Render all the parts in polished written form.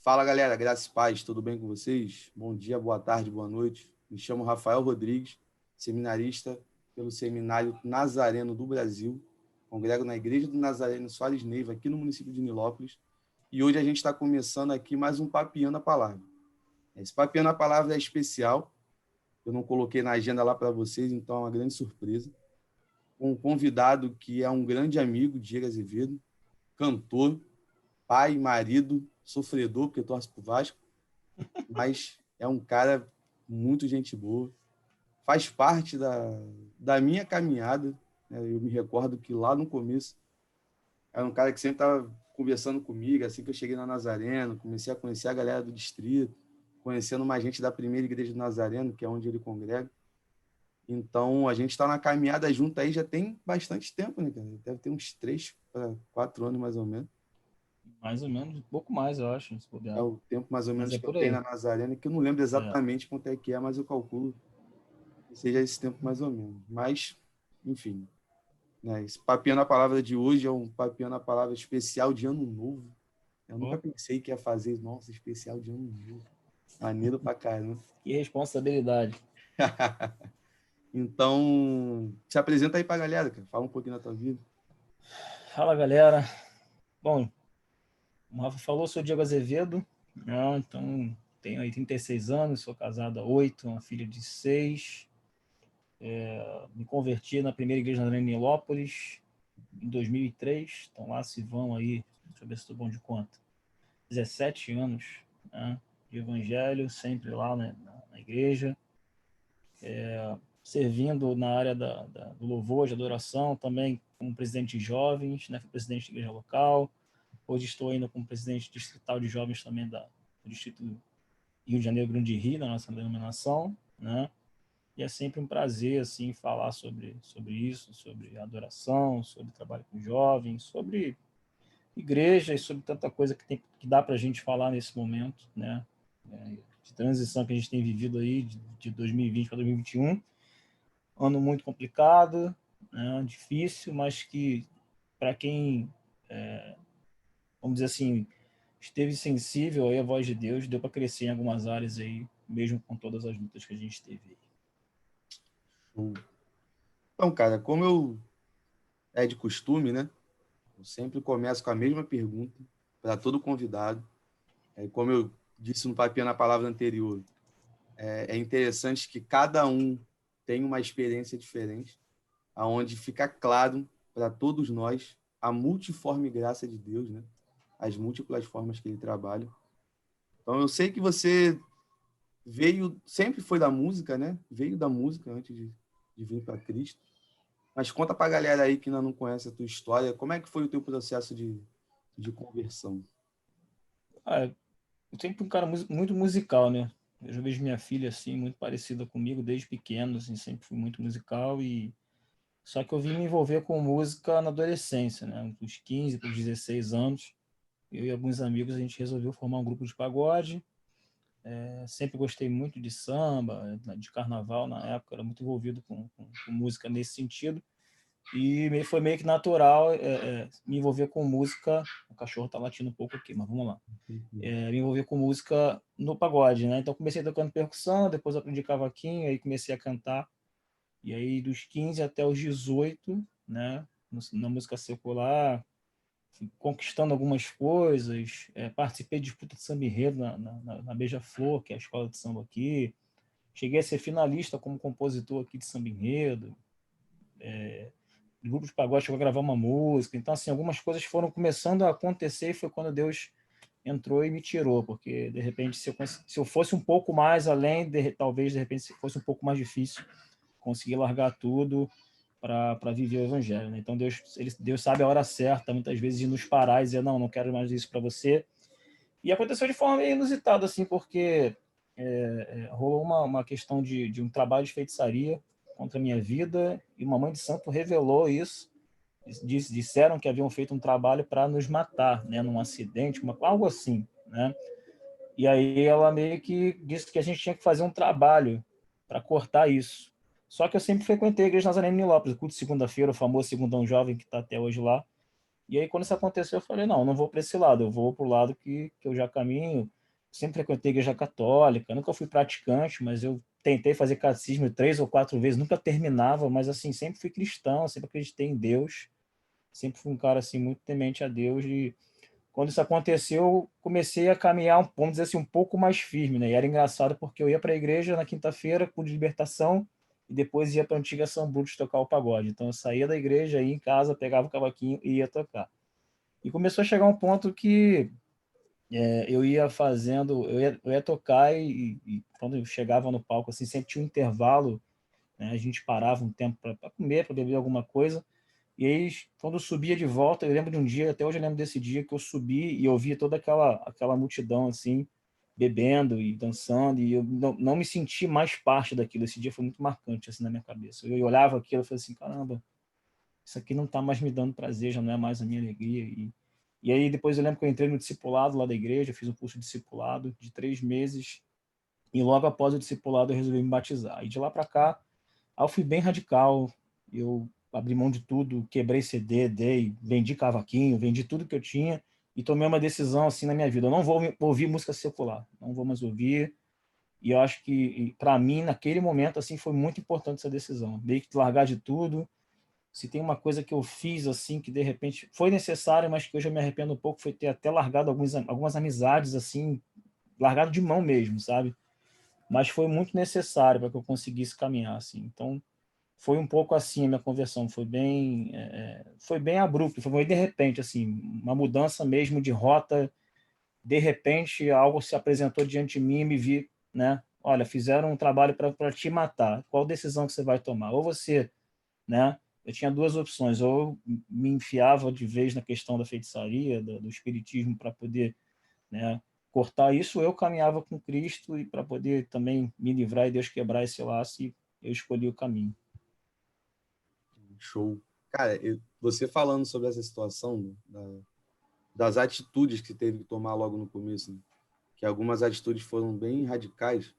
Fala, galera, graças e paz, tudo bem com vocês? Bom dia, boa tarde, boa noite. Me chamo Rafael Rodrigues, seminarista pelo Seminário Nazareno do Brasil. Congrego na Igreja do Nazareno Soares Neiva, aqui no município de Nilópolis. E hoje a gente está começando aqui mais um Papeando a Palavra. Esse Papeando a Palavra é especial, eu não coloquei na agenda lá para vocês, então é uma grande surpresa. Com um convidado que é um grande amigo, Diego Azevedo, cantor, pai, marido, sofredor, porque torce para o Vasco, mas é um cara muito gente boa, faz parte da minha caminhada, né? Eu me recordo que lá no começo era um cara que sempre estava conversando comigo, assim que eu cheguei na Nazareno, comecei a conhecer a galera do distrito, conhecendo mais gente da primeira igreja do Nazareno, que é onde ele congrega. Então, a gente está na caminhada junto aí já tem bastante tempo, né, cara? Deve ter uns 3 para 4 anos, mais ou menos. Mais ou menos, um pouco mais, eu acho, se É puder. o tempo, mais ou Mas menos, é que eu por tenho aí. na Nazareno, que eu não lembro É. exatamente quanto é que é, mas eu calculo que seja esse tempo, mais ou menos. Mas, enfim, né? Esse Papeando a Palavra de hoje é um Papeando a Palavra especial de Ano Novo. Eu nunca Oh, pensei que ia fazer, nossa, especial de Ano Novo. Maneiro pra caramba. que responsabilidade. Então, se apresenta aí pra galera, cara. Fala um pouquinho da tua vida. Fala, galera. Bom, o Rafa falou, sou Diego Azevedo, né? Então tenho aí 36 anos, sou casado há 8, uma filha de 6. Me converti na primeira igreja na Nilópolis em 2003. Então lá se vão aí, deixa eu ver se estou bom de conta, 17 anos, né, de evangelho, sempre lá, né, na igreja, servindo na área do louvor, de adoração, também como presidente de jovens, né, fui presidente de igreja local. Hoje estou ainda como presidente distrital de jovens também do Distrito Rio de Janeiro, Grande Rio, da nossa denominação, né? E é sempre um prazer, assim, falar sobre isso, sobre adoração, sobre trabalho com jovens, sobre igreja e sobre tanta coisa que dá para a gente falar nesse momento, né? De transição que a gente tem vivido aí, de 2020 para 2021. Ano muito complicado, né? Difícil, mas que para quem, vamos dizer assim, esteve sensível aí à voz de Deus, deu para crescer em algumas áreas aí, mesmo com todas as lutas que a gente teve aí. Então, cara, como eu é de costume, né? Eu sempre começo com a mesma pergunta para todo convidado. Como eu disse no Papeando a Palavra anterior, é interessante que cada um tem uma experiência diferente, aonde fica claro para todos nós a multiforme graça de Deus, né? As múltiplas formas que ele trabalha. Então, eu sei que você veio, sempre foi da música, né? Veio da música antes de vir para Cristo. Mas conta para a galera aí que ainda não conhece a tua história, como é que foi o teu processo de conversão? Ah, eu sempre fui um cara muito musical, né? Eu já vejo minha filha assim, muito parecida comigo desde pequeno, assim, sempre fui muito musical e só que eu vim me envolver com música na adolescência, né? Dos 15 para os 16 anos. Eu e alguns amigos a gente resolveu formar um grupo de pagode. Sempre gostei muito de samba, de carnaval na época, era muito envolvido com música nesse sentido. E foi meio que natural me envolver com música. O cachorro tá latindo um pouco aqui, mas vamos lá. Me envolver com música no pagode, né? Então comecei tocando percussão, depois aprendi cavaquinho, aí comecei a cantar. E aí dos 15 até os 18, né, na música secular, fui conquistando algumas coisas, participei de disputa de samba enredo na Beija-Flor, que é a escola de samba aqui. Cheguei a ser finalista como compositor aqui de samba enredo. O grupo de pagode chegou a gravar uma música. Então, assim, algumas coisas foram começando a acontecer e foi quando Deus entrou e me tirou, porque de repente se eu fosse um pouco mais além, talvez de repente se fosse um pouco mais difícil conseguir largar tudo para viver o evangelho, né? Então Deus sabe a hora certa, muitas vezes de nos parar e dizer não quero mais isso para você. E aconteceu de forma meio inusitada, assim, porque rolou uma questão de um trabalho de feitiçaria contra a minha vida e uma mãe de santo revelou isso. Disseram que haviam feito um trabalho para nos matar, né, num acidente, algo assim, né? E aí ela meio que disse que a gente tinha que fazer um trabalho para cortar isso. Só que eu sempre frequentei a Igreja Nazarena em Nilópolis, o culto de segunda-feira, o famoso segundão jovem que está até hoje lá. E aí quando isso aconteceu, eu falei, não vou para esse lado, eu vou para o lado que eu já caminho. sempre frequentei a igreja católica, nunca fui praticante, mas eu tentei fazer catecismo 3 ou 4 vezes, nunca terminava, mas assim, sempre fui cristão, sempre acreditei em Deus, sempre fui um cara assim muito temente a Deus e quando isso aconteceu, eu comecei a caminhar, vamos dizer assim, um pouco mais firme, né? E era engraçado porque eu ia para a igreja na quinta-feira, com de libertação, e depois ia para a antiga São Brutus tocar o pagode. Então eu saía da igreja, ia em casa, pegava o cavaquinho e ia tocar. E começou a chegar um ponto que eu ia fazendo, eu ia tocar e quando eu chegava no palco, assim, sempre tinha um intervalo, né? A gente parava um tempo para comer, para beber alguma coisa, e aí, quando eu subia de volta, eu lembro de um dia, até hoje eu lembro desse dia, que eu subi e eu via toda aquela multidão, assim, bebendo e dançando, e eu não me senti mais parte daquilo. Esse dia foi muito marcante, assim, na minha cabeça. Eu olhava aquilo e falei assim, caramba, isso aqui não está mais me dando prazer, já não é mais a minha alegria. E aí, depois eu lembro que eu entrei no discipulado lá da igreja, fiz um curso de discipulado de 3 meses, e logo após o discipulado eu resolvi me batizar. E de lá para cá, eu fui bem radical, eu abri mão de tudo, quebrei CD, vendi cavaquinho, vendi tudo que eu tinha e tomei uma decisão assim na minha vida. Eu não vou ouvir música secular, não vou mais ouvir. E eu acho que, para mim, naquele momento, assim, foi muito importante essa decisão. Meio que largar de tudo. Se tem uma coisa que eu fiz, assim, que de repente foi necessária, mas que hoje eu me arrependo um pouco, foi ter até largado algumas amizades, assim, largado de mão mesmo, sabe? Mas foi muito necessário para que eu conseguisse caminhar, assim. Então, foi um pouco assim a minha conversão, foi bem abrupto, foi bem de repente, assim, uma mudança mesmo de rota, de repente algo se apresentou diante de mim e me vi, né, olha, fizeram um trabalho para te matar, qual decisão que você vai tomar? Ou você, né, eu tinha duas opções, ou eu me enfiava de vez na questão da feitiçaria, do espiritismo para poder, né, cortar isso, ou eu caminhava com Cristo e para poder também me livrar e Deus quebrar esse laço e eu escolhi o caminho. Show. Cara, você falando sobre essa situação das atitudes que teve que tomar logo no começo, né? Que algumas atitudes foram bem radicais.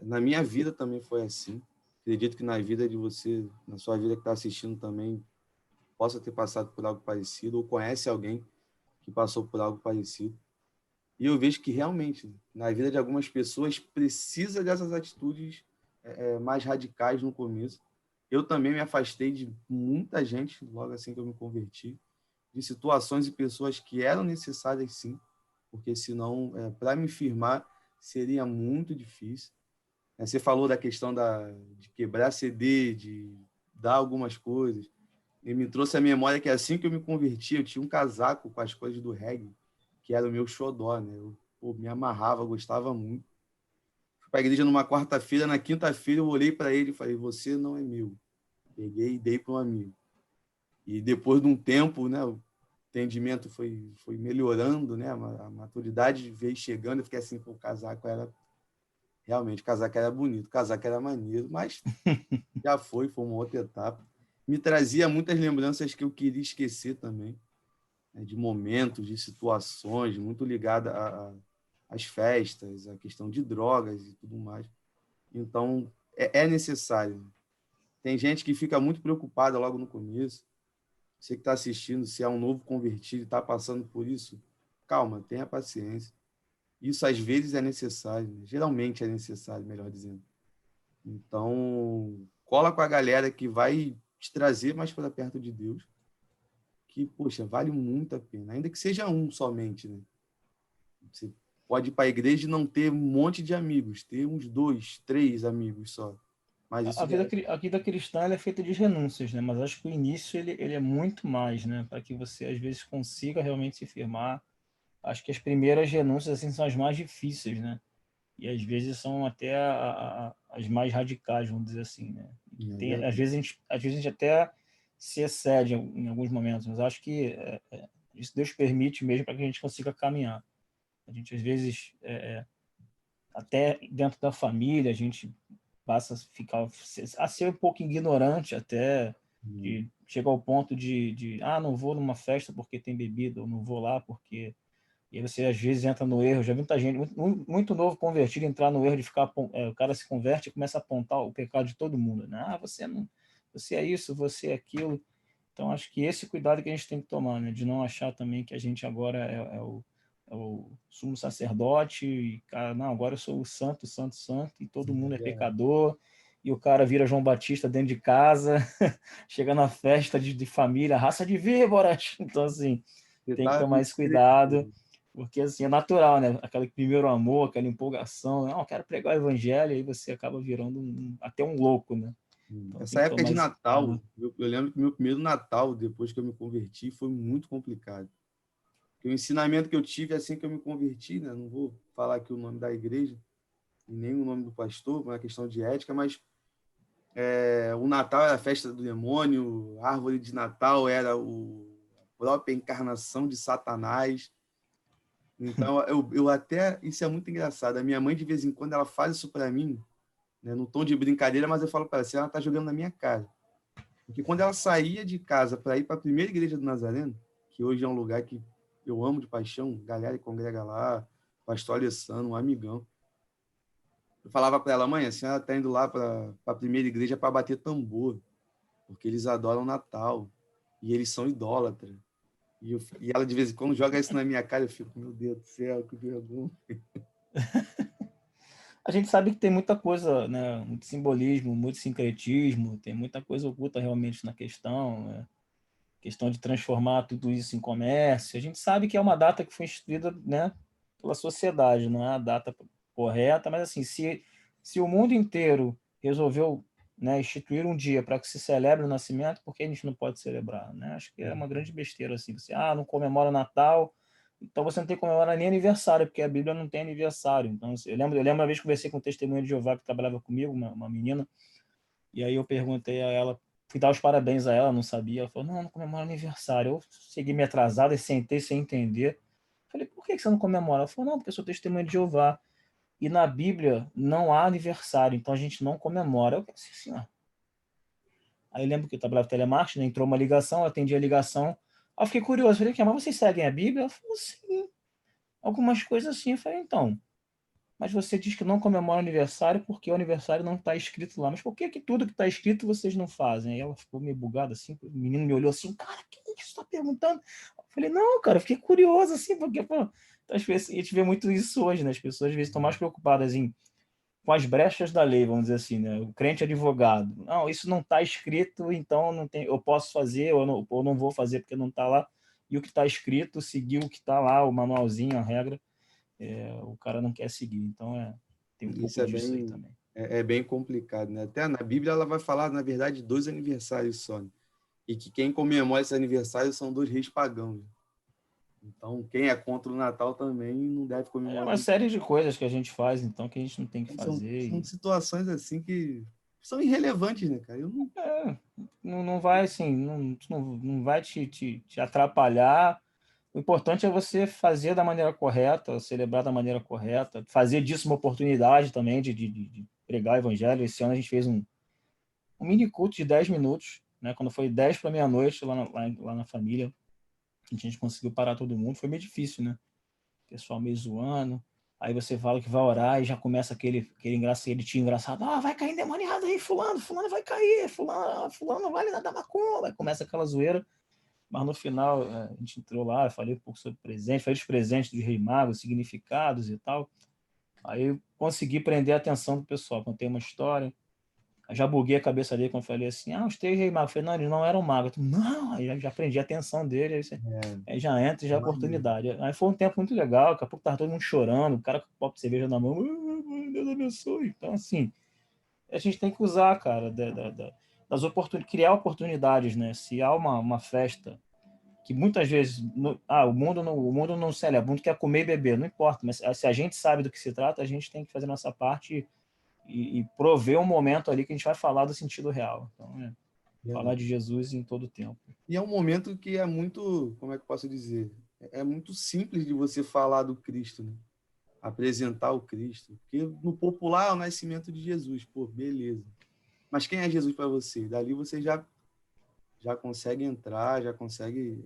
Na minha vida também foi assim. Acredito que na vida de você, na sua vida que está assistindo também, possa ter passado por algo parecido ou conhece alguém que passou por algo parecido. E eu vejo que realmente, na vida de algumas pessoas, precisa dessas atitudes mais radicais no começo. Eu também me afastei de muita gente logo assim que eu me converti, de situações e pessoas que eram necessárias sim, porque senão, para me firmar, seria muito difícil. Você falou da questão de quebrar CD, de dar algumas coisas. E me trouxe a memória que assim que eu me converti, eu tinha um casaco com as coisas do reggae, que era o meu xodó, né? Eu me amarrava, gostava muito. Fui para a igreja numa quarta-feira, na quinta-feira eu olhei para ele e falei, você não é meu. Peguei e dei para um amigo. E depois de um tempo, né, o entendimento foi melhorando, né, a maturidade veio chegando, eu fiquei assim, pô, o casaco era, realmente, o casaco era bonito, o casaco era maneiro, mas já foi uma outra etapa. Me trazia muitas lembranças que eu queria esquecer também, né, de momentos, de situações, muito ligada às festas, à questão de drogas e tudo mais. Então, é necessário. Tem gente que fica muito preocupada logo no começo. Você que está assistindo, se é um novo convertido e está passando por isso, calma, tenha paciência. Isso às vezes é necessário, né? Geralmente é necessário, melhor dizendo. Então, cola com a galera que vai te trazer mais para perto de Deus, que, poxa, vale muito a pena, ainda que seja um somente, né? Você pode ir para a igreja e não ter um monte de amigos, ter uns 2, 3 amigos só. Mas A isso já vida, a vida cristã ela é feita de renúncias, né? Mas acho que o início ele é muito mais, né? Para que você às vezes consiga realmente se firmar. Acho que as primeiras renúncias assim são as mais difíceis, né? E às vezes são até as mais radicais, vamos dizer assim, né? é Tem, verdade. às vezes a gente até se excede em alguns momentos, mas acho que isso Deus permite mesmo para que a gente consiga caminhar. A gente às vezes até dentro da família a gente passa a ser um pouco ignorante até, chega ao ponto não vou numa festa porque tem bebida, ou não vou lá porque... E aí você às vezes entra no erro, já vi muita gente, muito novo convertido, entrar no erro de ficar, o cara se converte e começa a apontar o pecado de todo mundo, né? Você não, você é isso, você é aquilo. Então acho que esse cuidado que a gente tem que tomar, né? De não achar também que a gente agora é o sumo sacerdote, e, cara, não, agora eu sou o santo, santo, santo, e todo mundo é pecador, e o cara vira João Batista dentro de casa, chega na festa de família, raça de víboras. Então, assim, Você tem que tá tomar me esse cuidado, descrevendo. porque, assim, é natural, né? Aquele primeiro amor, aquela empolgação, não, eu quero pregar o evangelho, e aí você acaba virando até um louco, né? Então, tem Essa que época tomar de esse Natal, cuidado. eu lembro que meu primeiro Natal, depois que eu me converti, foi muito complicado. Porque o ensinamento que eu tive assim que eu me converti, né? Não vou falar aqui o nome da igreja e nem o nome do pastor, por uma questão de ética, mas o Natal era a festa do demônio, a árvore de Natal era a própria encarnação de Satanás. Então, eu até. Isso é muito engraçado. A minha mãe, de vez em quando, ela faz isso para mim, né, no tom de brincadeira, mas eu falo para ela, assim, ela está jogando na minha cara. Porque quando ela saía de casa para ir para a primeira igreja do Nazareno, que hoje é um lugar que eu amo de paixão, galera que congrega lá, pastor Alessandro, um amigão. Eu falava para ela, mãe, a senhora está indo lá para a primeira igreja para bater tambor, porque eles adoram Natal e eles são idólatras. E ela, de vez em quando, joga isso na minha cara, eu fico, meu Deus do céu, que vergonha. A gente sabe que tem muita coisa, né? Muito simbolismo, muito sincretismo, tem muita coisa oculta realmente na questão, né? Questão de transformar tudo isso em comércio. A gente sabe que é uma data que foi instituída, né, pela sociedade, não é a data correta, mas assim, se o mundo inteiro resolveu, né, instituir um dia para que se celebre o nascimento, por que a gente não pode celebrar, né? Acho que é uma grande besteira assim, você, não comemora Natal, então você não tem que comemorar nem aniversário, porque a Bíblia não tem aniversário. Então, assim, eu lembro uma vez que conversei com um testemunho de Jeová que trabalhava comigo, uma menina, e aí eu perguntei a ela, fui dar os parabéns a ela, não sabia. Ela falou, não, não comemora aniversário. Eu segui me atrasado e sentei sem entender. Falei, por que você não comemora? Ela falou, não, porque eu sou testemunha de Jeová. E na Bíblia não há aniversário, então a gente não comemora. Eu pensei assim, Aí eu lembro que eu trabalhava telemarketing, né? Entrou uma ligação, eu atendi a ligação. Aí eu fiquei curioso, falei, mas vocês seguem a Bíblia? Ela falou, sim. Algumas coisas assim. Eu falei, então, mas você diz que não comemora o aniversário porque o aniversário não está escrito lá. Mas por que que tudo que está escrito vocês não fazem? Aí ela ficou meio bugada assim, o menino me olhou assim, cara, que isso está perguntando? Eu falei, não, cara, eu fiquei curioso assim, porque, pô, às vezes, a gente vê muito isso hoje, né? As pessoas às vezes estão mais preocupadas com as brechas da lei, vamos dizer assim, né? O crente advogado. Não, isso não está escrito, então não tem, eu posso fazer ou não vou fazer porque não está lá. E o que está escrito, seguir o que está lá, o manualzinho, a regra, o cara não quer seguir. Então, tem um Isso pouco disso aí também. é bem complicado, né? Até na Bíblia ela vai falar, na verdade, 2 aniversários só, né? E que quem comemora esse aniversário são 2 reis pagãos. Então, quem é contra o Natal também não deve É comemorar. uma série de coisas que a gente faz, então, que a gente não tem que Então, fazer. são situações assim que são irrelevantes, né, cara? Eu não... Não vai, assim, não vai te atrapalhar. O importante é você fazer da maneira correta, celebrar da maneira correta, fazer disso uma oportunidade também de pregar o evangelho. Esse ano a gente fez um mini culto de 10 minutos, né? Quando foi 10 para meia-noite lá na família, a gente conseguiu parar todo mundo. Foi meio difícil, né? O pessoal meio zoando. Aí você fala que vai orar e já começa aquele tio engraçado. Vai cair endemoniado aí, fulano vai cair, fulano não vai dar macumba. Aí começa aquela zoeira. Mas no final a gente entrou lá, falei um pouco sobre presente, falei dos presentes do Rei Mago, significados e tal. Aí eu consegui prender a atenção do pessoal, contei uma história. Já buguei a cabeça dele quando eu falei assim, os 3 reis magos. Eu falei, não, eles não eram magos. Não, aí já prendi a atenção dele, aí já entra, já é oportunidade. Aí foi um tempo muito legal, daqui a pouco tava todo mundo chorando, o cara com um copo de cerveja na mão, Deus abençoe. Então, assim, a gente tem que usar, cara, das oportunidades, criar oportunidades, né? Se há uma festa que muitas vezes, o mundo não celebra, o mundo quer comer e beber, não importa, mas se a gente sabe do que se trata, a gente tem que fazer nossa parte e prover um momento ali que a gente vai falar do sentido real. Então, falar de Jesus em todo o tempo. E é um momento que é muito, como é que eu posso dizer? É muito simples de você falar do Cristo, né? Apresentar o Cristo. Porque no popular é o nascimento de Jesus, pô, beleza. Mas quem é Jesus para você? Dali você já consegue entrar, já consegue.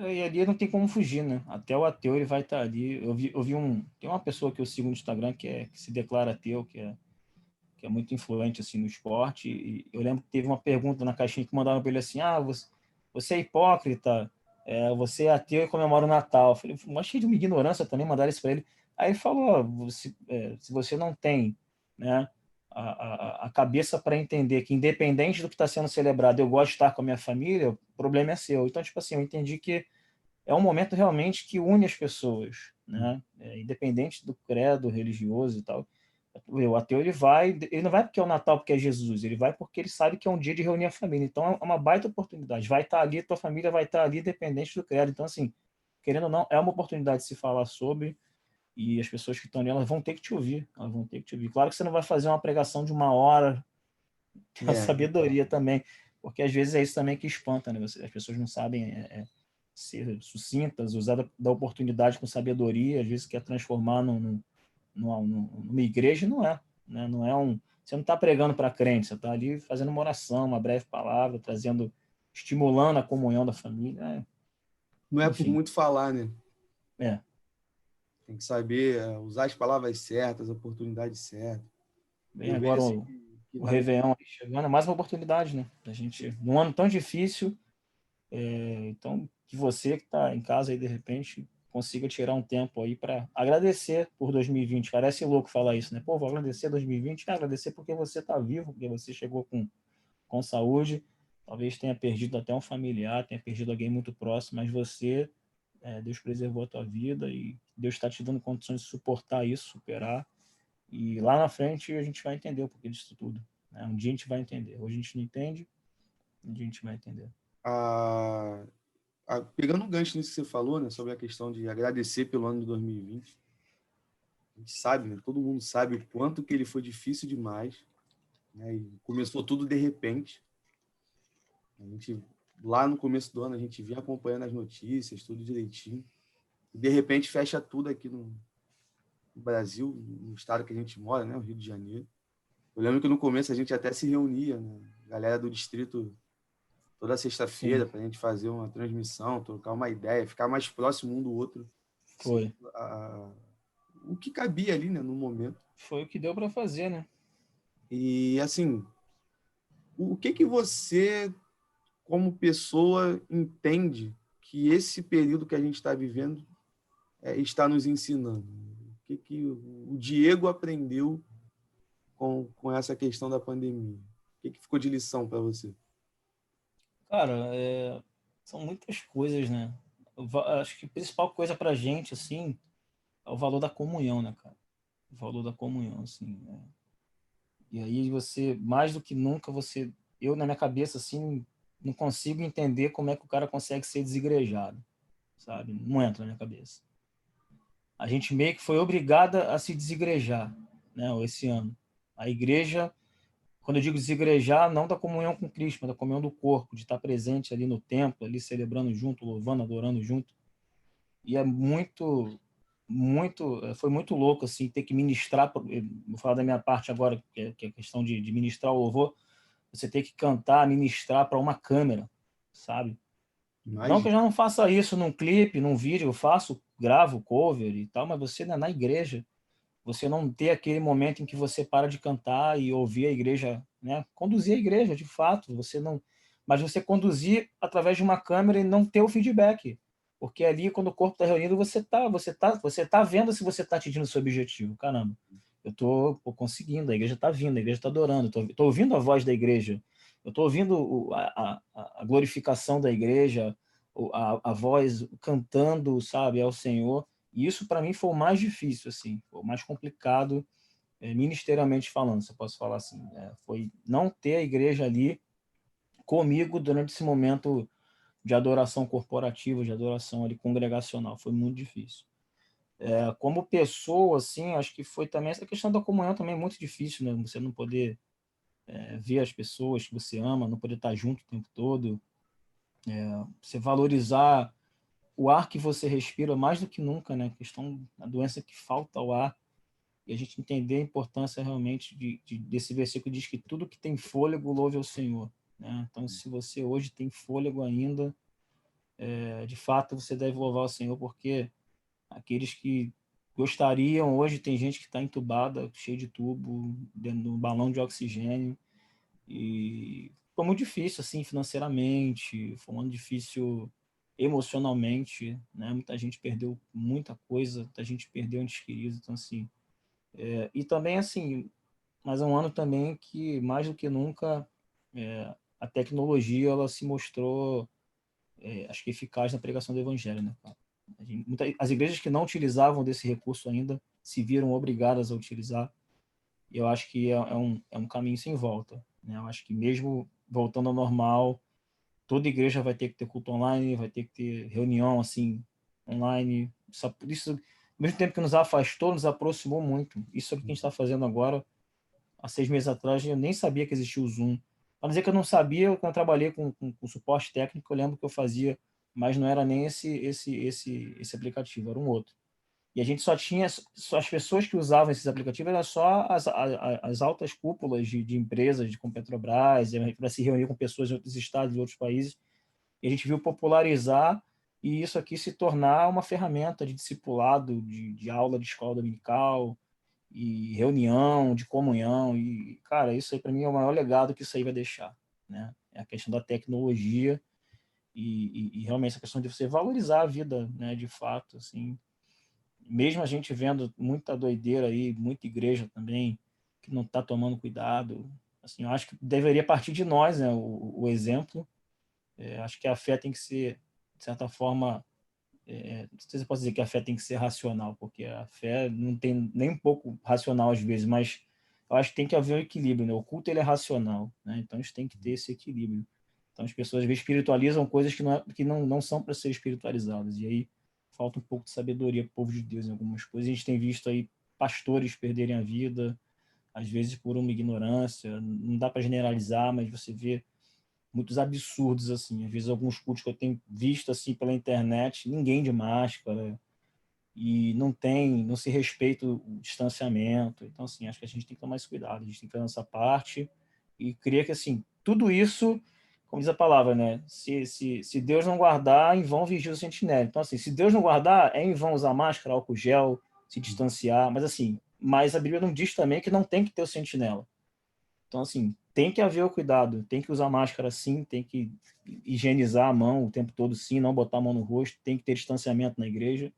E ali não tem como fugir, né? Até o ateu ele vai estar ali. Tem uma pessoa que eu sigo no Instagram que se declara ateu, que é muito influente assim no esporte. E eu lembro que teve uma pergunta na caixinha que mandaram para ele assim: você é hipócrita? você é ateu e comemora o Natal. Eu falei, mas cheio de uma ignorância também, mandar isso para ele. Aí ele falou, se você não tem, né, a cabeça para entender que independente do que está sendo celebrado, eu gosto de estar com a minha família, o problema é seu. Então, tipo assim, eu entendi que é um momento realmente que une as pessoas, né? Independente do credo religioso e tal. O ateu ele não vai porque é o Natal, porque é Jesus, ele vai porque ele sabe que é um dia de reunir a família. Então é uma baita oportunidade. Vai estar ali, tua família vai estar ali, independente do credo. Então, assim, querendo ou não, é uma oportunidade de se falar sobre, e as pessoas que estão ali, elas vão ter que te ouvir. Elas vão ter que te ouvir. Claro que você não vai fazer uma pregação de 1 hora, tem a sabedoria também, porque às vezes é isso também que espanta, né? As pessoas não sabem ser sucintas, usar da oportunidade com sabedoria, às vezes quer transformar numa igreja, não é, né? Não é você não está pregando para crente, você está ali fazendo uma oração, uma breve palavra, estimulando a comunhão da família, Não é por enfim. muito falar, né? É. Tem que saber usar as palavras certas, as oportunidades certas. Bem, Eu agora vejo assim que o na minha... Réveillon aí chegando, é mais uma oportunidade, né? Da gente, num ano tão difícil, então que você que está em casa aí, de repente, consiga tirar um tempo aí para agradecer por 2020. Parece louco falar isso, né? Pô, vou agradecer 2020, agradecer porque você está vivo, porque você chegou com saúde, talvez tenha perdido até um familiar, tenha perdido alguém muito próximo, mas você, Deus preservou a tua vida e Deus está te dando condições de suportar isso, superar, e lá na frente a gente vai entender o porquê disso tudo, né? Um dia a gente vai entender, hoje a gente não entende, um dia a gente vai entender. Pegando um gancho nisso que você falou, né, sobre a questão de agradecer pelo ano de 2020, a gente sabe, né, todo mundo sabe o quanto que ele foi difícil demais, né, e começou tudo de repente. A gente, lá no começo do ano, a gente vinha acompanhando as notícias, tudo direitinho, e de repente fecha tudo aqui no Brasil, no estado que a gente mora, né, o Rio de Janeiro. Eu lembro que no começo a gente até se reunia, né, galera do distrito, toda sexta-feira, Sim, para a gente fazer uma transmissão, trocar uma ideia, ficar mais próximo um do outro, foi. o que cabia ali, né, no momento. Foi o que deu para fazer, né? E, assim, o que que você, como pessoa, entende que esse período que a gente está vivendo está nos ensinando? O que que o Diego aprendeu com essa questão da pandemia? O que que ficou de lição para você? Cara, são muitas coisas, né? Acho que a principal coisa pra gente, assim, é o valor da comunhão, né, cara? O valor da comunhão, assim, né? E aí você, mais do que nunca, eu na minha cabeça, assim, não consigo entender como é que o cara consegue ser desigrejado, sabe? Não entra na minha cabeça. A gente meio que foi obrigada a se desigrejar, né, esse ano. A igreja, quando eu digo desigrejar, não da comunhão com Cristo, mas da comunhão do corpo, de estar presente ali no templo, ali celebrando junto, louvando, adorando junto. E é foi muito louco, assim, ter que ministrar, vou falar da minha parte agora, que é a questão de ministrar o louvor, você ter que cantar, ministrar para uma câmera, sabe? Não que Imagina. eu já não faça isso num clipe, num vídeo, eu faço, gravo cover e tal, mas você na igreja, você não ter aquele momento em que você para de cantar e ouvir a igreja, né? Conduzir a igreja, de fato, você não, mas você conduzir através de uma câmera e não ter o feedback, porque ali quando o corpo está reunido, você tá vendo se você está atingindo o seu objetivo. Caramba, eu tô conseguindo, a igreja está vindo, a igreja está adorando, tô ouvindo a voz da igreja, eu tô ouvindo a glorificação da igreja, a voz cantando, sabe, ao Senhor. E isso para mim foi o mais difícil, assim, foi o mais complicado, ministerialmente falando, se eu posso falar assim, foi não ter a igreja ali comigo durante esse momento de adoração corporativa, de adoração ali congregacional, foi muito difícil. Como pessoa, assim, acho que foi também essa questão da comunhão também é muito difícil, né? Você não poder ver as pessoas que você ama, não poder estar junto o tempo todo, você valorizar o ar que você respira mais do que nunca, né? A questão da doença que falta o ar, e a gente entender a importância realmente desse versículo que diz que tudo que tem fôlego louve ao Senhor, né? Então, se você hoje tem fôlego ainda, de fato você deve louvar o Senhor, porque aqueles que gostariam, hoje tem gente que está entubada, cheio de tubo, dentro de um balão de oxigênio, e foi muito difícil, assim, financeiramente, foi um ano difícil emocionalmente, né? Muita gente perdeu muita coisa, muita gente perdeu entes queridos, então assim, e também assim, mas é um ano também que mais do que nunca a tecnologia ela se mostrou, acho que eficaz na pregação do evangelho, né, cara? As igrejas que não utilizavam desse recurso ainda se viram obrigadas a utilizar, e eu acho que é um caminho sem volta, né? Eu acho que mesmo voltando ao normal, toda igreja vai ter que ter culto online, vai ter que ter reunião assim online. Isso, ao mesmo tempo que nos afastou, nos aproximou muito. Isso é o que a gente está fazendo agora. Há 6 meses atrás, eu nem sabia que existia o Zoom. Para dizer que eu não sabia, quando eu trabalhei com suporte técnico, eu lembro que eu fazia, mas não era nem esse aplicativo, era um outro. E a gente só tinha, só as pessoas que usavam esses aplicativos eram só as altas cúpulas de empresas, como Petrobras, para se reunir com pessoas de outros estados e outros países. E a gente viu popularizar e isso aqui se tornar uma ferramenta de discipulado, de aula de escola dominical e reunião, de comunhão. E, cara, isso aí para mim é o maior legado que isso aí vai deixar, né? É a questão da tecnologia e realmente essa questão de você valorizar a vida, né, de fato, assim. Mesmo a gente vendo muita doideira aí, muita igreja também que não está tomando cuidado, assim, eu acho que deveria partir de nós, né, o exemplo. Acho que a fé tem que ser, de certa forma, não sei se eu posso dizer que a fé tem que ser racional, porque a fé não tem nem um pouco racional às vezes, mas eu acho que tem que haver um equilíbrio, né? O culto ele é racional, né? Então a gente tem que ter esse equilíbrio. Então as pessoas às vezes espiritualizam coisas que não são para ser espiritualizadas, e aí falta um pouco de sabedoria para o povo de Deus em algumas coisas. A gente tem visto aí pastores perderem a vida, às vezes por uma ignorância, não dá para generalizar, mas você vê muitos absurdos, assim. Às vezes, alguns cultos que eu tenho visto, assim, pela internet, ninguém de máscara, e não se respeita o distanciamento. Então, assim, acho que a gente tem que tomar esse cuidado, a gente tem que fazer essa parte, e creio que, assim, tudo isso, como diz a palavra, né? Se Deus não guardar, em vão vigia o sentinela. Então, assim, se Deus não guardar, é em vão usar máscara, álcool gel, se distanciar, mas, assim, mas a Bíblia não diz também que não tem que ter o sentinela. Então, assim, tem que haver o cuidado, tem que usar máscara sim, tem que higienizar a mão o tempo todo sim, não botar a mão no rosto, tem que ter distanciamento na igreja,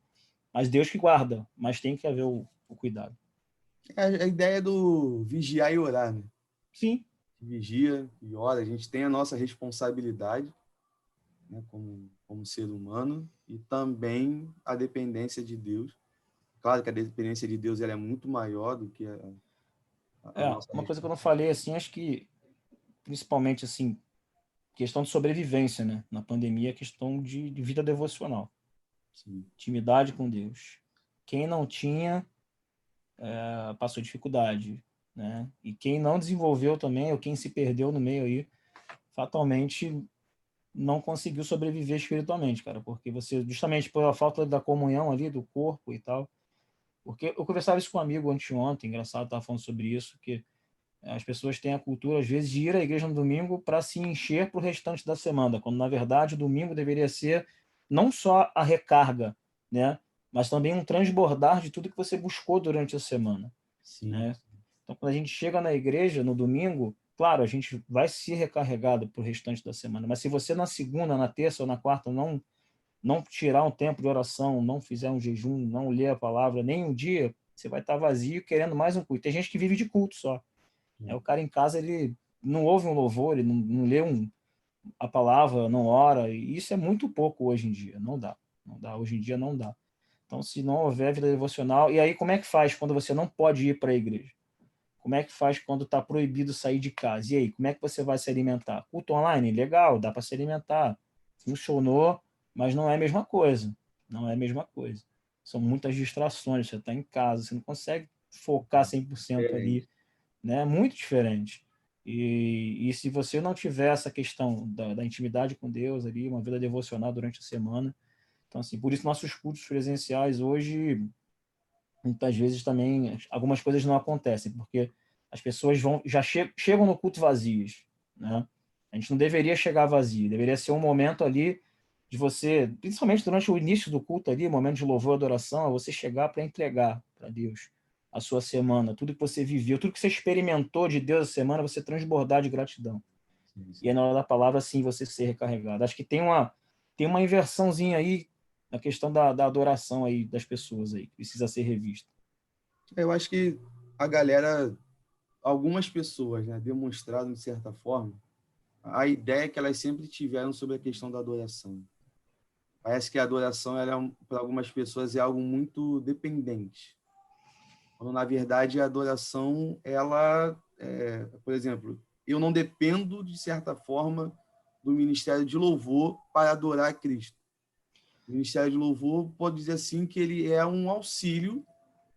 mas Deus que guarda, mas tem que haver o cuidado. É a ideia do vigiar e orar, né? Sim, Vigia e ora, a gente tem a nossa responsabilidade, né, como ser humano, e também a dependência de Deus. Claro que a dependência de Deus ela é muito maior do que a nossa uma coisa que eu não responsabilidade. falei, assim, acho que principalmente, assim, questão de sobrevivência, né? Na pandemia, questão de vida devocional, Sim, intimidade com Deus. Quem não tinha, passou dificuldade, né? E quem não desenvolveu também, ou quem se perdeu no meio aí, fatalmente não conseguiu sobreviver espiritualmente, cara, porque você, justamente pela falta da comunhão ali, do corpo e tal, porque eu conversava isso com um amigo anteontem, engraçado, estava falando sobre isso, que as pessoas têm a cultura, às vezes, de ir à igreja no domingo para se encher para o restante da semana, quando, na verdade, o domingo deveria ser não só a recarga, né, mas também um transbordar de tudo que você buscou durante a semana, sim, né? Então, quando a gente chega na igreja no domingo, claro, a gente vai se recarregado para o restante da semana, mas se você na segunda, na terça ou na quarta não tirar um tempo de oração, não fizer um jejum, não ler a palavra nem um dia, você vai estar vazio querendo mais um culto. Tem gente que vive de culto só. O cara em casa, ele não ouve um louvor, ele não lê a palavra, não ora, e isso é muito pouco hoje em dia, não dá. Não dá, hoje em dia não dá. Então, se não houver vida devocional, e aí como é que faz quando você não pode ir para a igreja? Como é que faz quando está proibido sair de casa? E aí, como é que você vai se alimentar? Culto online? Legal, dá para se alimentar. Funcionou, mas não é a mesma coisa. Não é a mesma coisa. São muitas distrações. Você está em casa, você não consegue focar 100% ali. diferente. Né? É muito diferente. E se você não tiver essa questão da intimidade com Deus ali, uma vida devocional durante a semana, então, assim, por isso nossos cultos presenciais hoje muitas vezes também algumas coisas não acontecem, porque as pessoas chegam no culto vazias, né? A gente não deveria chegar vazio, deveria ser um momento ali de você, principalmente durante o início do culto ali, momento de louvor e adoração, é você chegar para entregar para Deus a sua semana, tudo que você viveu, tudo que você experimentou de Deus a semana, você transbordar de gratidão. Sim, E aí, sim. na hora da palavra, sim, você ser recarregado. Acho que tem tem uma inversãozinha aí na questão da adoração aí das pessoas aí, que precisa ser revista. Eu acho que a galera, algumas pessoas, né, demonstraram de certa forma a ideia que elas sempre tiveram sobre a questão da adoração. Parece que a adoração, ela, para algumas pessoas, é algo muito dependente. Quando, na verdade, a adoração, ela, por exemplo, eu não dependo, de certa forma, do ministério de louvor para adorar a Cristo. O ministério de louvor pode dizer assim que ele é um auxílio,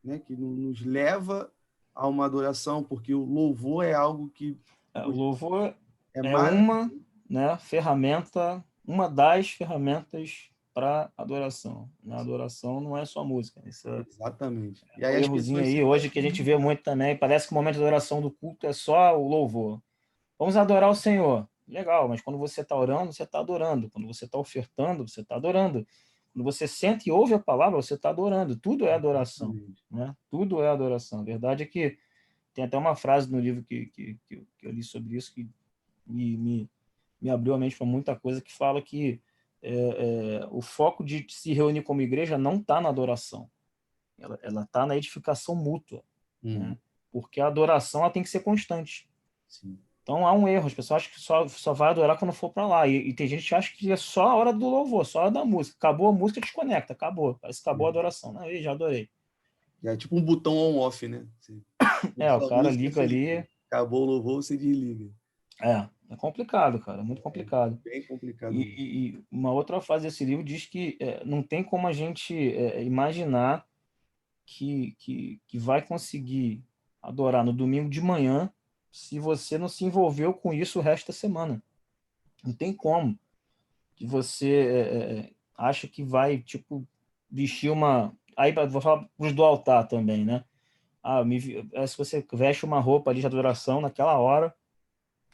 né, que nos leva a uma adoração, porque o louvor é algo que O louvor é é uma, né, ferramenta, uma das ferramentas para adoração. Na adoração não é só música. Isso é exatamente. E um aí as errozinho pessoas se aí hoje que a gente vê muito também. Parece que o momento de adoração do culto é só o louvor. Vamos adorar o Senhor. Legal, mas quando você está orando, você está adorando. Quando você está ofertando, você está adorando. Quando você sente e ouve a palavra, você está adorando. Tudo é adoração, né? Tudo é adoração. A verdade é que tem até uma frase no livro que eu li sobre isso que me abriu a mente para muita coisa, que fala que o foco de se reunir como igreja não está na adoração. Ela está na edificação mútua, né? Porque a adoração ela tem que ser constante. Sim. Então há um erro, as pessoas acham que só vai adorar quando for para lá. E tem gente que acha que é só a hora do louvor, só a hora da música. Acabou a música, desconecta, acabou. Parece que acabou a adoração. Não, já adorei. É tipo um botão on-off, né? O Começou a cara música, liga você liga. ali. Acabou o louvor, você desliga. É complicado, cara, muito É complicado. bem complicado E, mesmo. e uma outra fase desse livro diz que não tem como a gente imaginar que vai conseguir adorar no domingo de manhã se você não se envolveu com isso o resto da semana. Não tem como. Que você acha que vai, tipo, vestir uma... Aí vou falar pros do altar também, né? Se você veste uma roupa ali de adoração naquela hora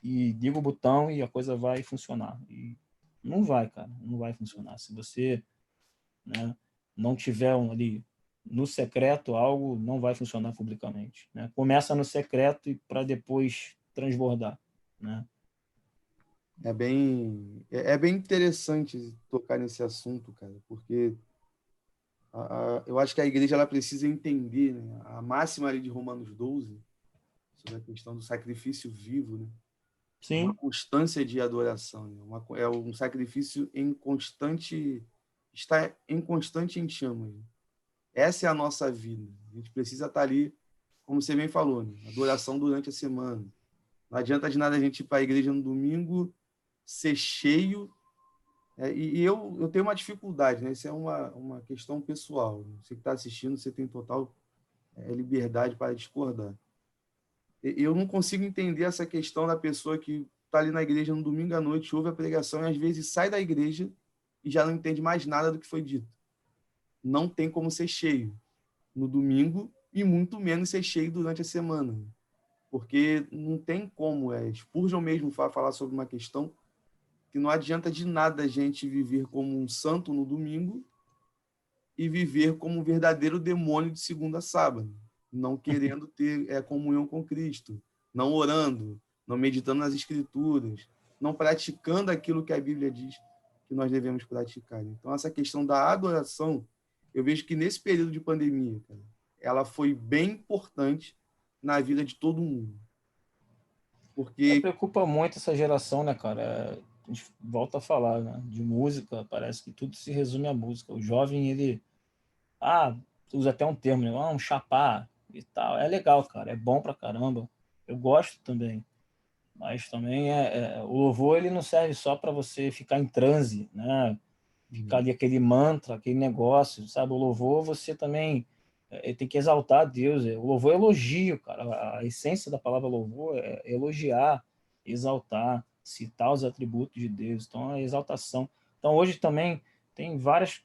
e liga o botão e a coisa vai funcionar. E não vai, cara, não vai funcionar. Se você, né, não tiver ali no secreto algo, não vai funcionar publicamente, né? Começa no secreto e para depois transbordar, né? É bem interessante tocar nesse assunto, cara, porque eu acho que a igreja ela precisa entender, né, a máxima ali de Romanos 12, sobre a questão do sacrifício vivo, né? É uma Sim, constância de adoração, né? É um sacrifício em constante, está em constante em chamas, né? Essa é a nossa vida. A gente precisa estar ali, como você bem falou, né? Adoração durante a semana. Não adianta de nada a gente ir para a igreja no domingo, ser cheio. E eu tenho uma dificuldade, né? Isso é uma questão pessoal. Você que está assistindo, você tem total liberdade para discordar. Eu não consigo entender essa questão da pessoa que está ali na igreja no domingo à noite, ouve a pregação e às vezes sai da igreja e já não entende mais nada do que foi dito. Não tem como ser cheio no domingo e muito menos ser cheio durante a semana. Porque não tem como. Spurgeon mesmo falar sobre uma questão que não adianta de nada a gente viver como um santo no domingo e viver como um verdadeiro demônio de segunda a sábado, não querendo ter comunhão com Cristo, não orando, não meditando nas Escrituras, não praticando aquilo que a Bíblia diz que nós devemos praticar. Então, essa questão da adoração, eu vejo que nesse período de pandemia, cara, ela foi bem importante na vida de todo mundo. Porque preocupa muito essa geração, né, cara? A gente volta a falar, né, de música, parece que tudo se resume à música. O jovem, ele, usa até um termo, né? Um chapar e tal. É legal, cara, é bom pra caramba. Eu gosto também, mas também o louvor, ele não serve só para você ficar em transe, né? Ficar ali aquele mantra, aquele negócio, sabe? O louvor, você também tem que exaltar a Deus. O louvor é elogio, cara. A essência da palavra louvor é elogiar, exaltar, citar os atributos de Deus. Então, a exaltação. Então, hoje também tem várias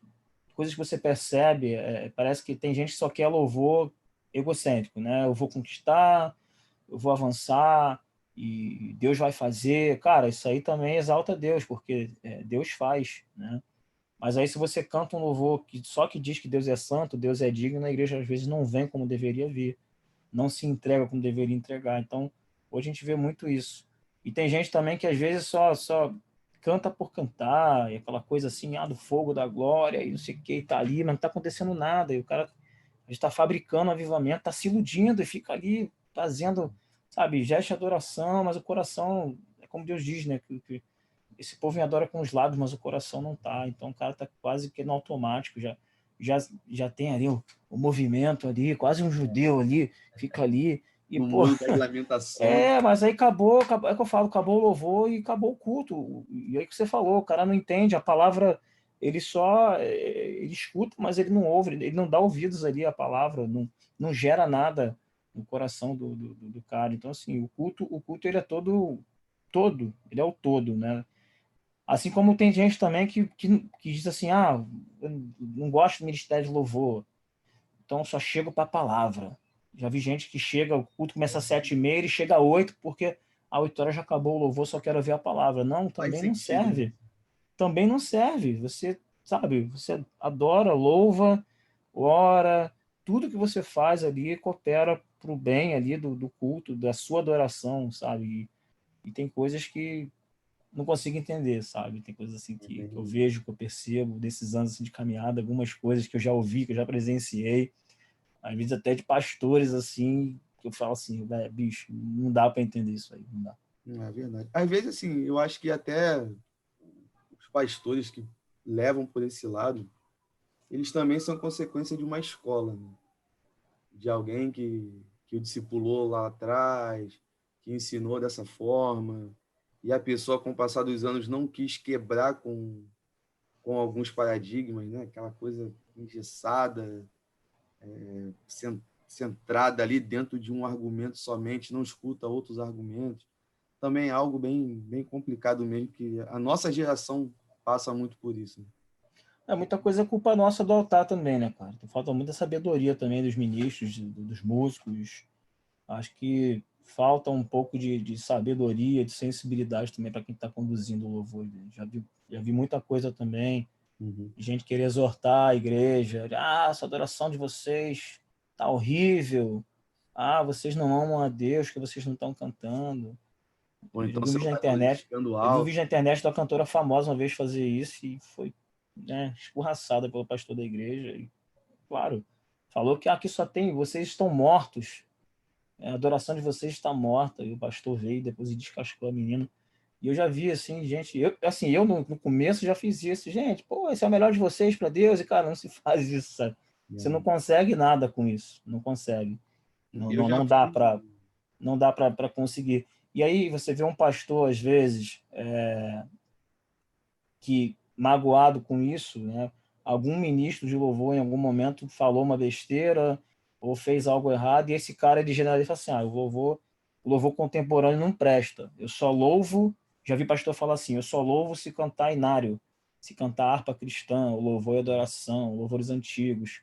coisas que você percebe. Parece que tem gente que só quer louvor egocêntrico, né? Eu vou conquistar, eu vou avançar e Deus vai fazer. Cara, isso aí também exalta Deus, porque Deus faz, né? Mas aí, se você canta um louvor que só que diz que Deus é santo, Deus é digno, a igreja às vezes não vem como deveria vir, não se entrega como deveria entregar. Então, hoje a gente vê muito isso. E tem gente também que às vezes só canta por cantar, e aquela coisa assim, do fogo da glória, e não sei o que, tá ali, mas não tá acontecendo nada, e o cara está fabricando avivamento, está se iludindo e fica ali fazendo, sabe, gesto de adoração, mas o coração, é como Deus diz, né, que esse povo me adora com os lábios, mas o coração não tá, então o cara tá quase que no automático, já, já tem ali o movimento ali, quase um judeu ali, fica ali, e No pô, molho das lamentações. mas aí acabou, é que eu falo, acabou o louvor e acabou o culto. E aí que você falou, o cara não entende a palavra, ele só ele escuta, mas ele não ouve, ele não dá ouvidos ali à palavra, não gera nada no coração do cara. Então, assim, o culto ele é todo, ele é o todo, né? Assim como tem gente também que diz assim, eu não gosto do ministério de louvor, então só chego para a palavra. Já vi gente que chega, o culto começa às 7h30, ele chega às 8, porque às 8 horas já acabou o louvor, só quero ver a palavra. Não, Faz também não sentido, né? serve. Também não serve. Você, sabe, você adora, louva, ora, tudo que você faz ali coopera para o bem ali do culto, da sua adoração, sabe? E tem coisas que não consigo entender, sabe? Tem coisas assim que eu vejo, que eu percebo, desses anos assim, de caminhada, algumas coisas que eu já ouvi, que eu já presenciei, às vezes até de pastores, assim, que eu falo assim, bicho, não dá para entender isso aí, não dá. Não é verdade. Às vezes, assim, eu acho que até os pastores que levam por esse lado, eles também são consequência de uma escola, né? De alguém que o discipulou lá atrás, que ensinou dessa forma, e a pessoa, com o passar dos anos, não quis quebrar com alguns paradigmas, né? Aquela coisa engessada, centrada ali dentro de um argumento somente, não escuta outros argumentos. Também é algo bem complicado mesmo, que a nossa geração passa muito por isso. Muita coisa é culpa nossa do altar também, né, cara? Falta muita sabedoria também dos ministros, dos músicos. Acho que falta um pouco de sabedoria, de sensibilidade também para quem está conduzindo o louvor. Já vi muita coisa também. Uhum. Gente querer exortar a igreja. Essa adoração de vocês tá horrível. Vocês não amam a Deus, que vocês não estão cantando. Ou Eu então vi um você vídeo na está internet, glorificando eu vi um alto. vídeo na internet da cantora famosa uma vez fazer isso e foi, né, escorraçada pelo pastor da igreja. E, claro, falou que aqui só tem, vocês estão mortos. A adoração de vocês está morta. E o pastor veio, depois descascou a menina. E eu já vi, assim, gente... Eu no começo já fiz isso. Gente, pô, esse é o melhor de vocês para Deus. E, cara, não se faz isso, sabe? Você não consegue nada com isso. Não consegue. Não, Eu não, já não dá fui. para não dá para conseguir. E aí você vê um pastor, às vezes, que magoado com isso, né? Algum ministro de louvor em algum momento falou uma besteira ou fez algo errado, e esse cara ele generaliza assim: o louvor contemporâneo não presta. Eu só louvo, já vi pastor falar assim: eu só louvo se cantar inário, se cantar harpa cristã, o louvor e adoração, louvores antigos.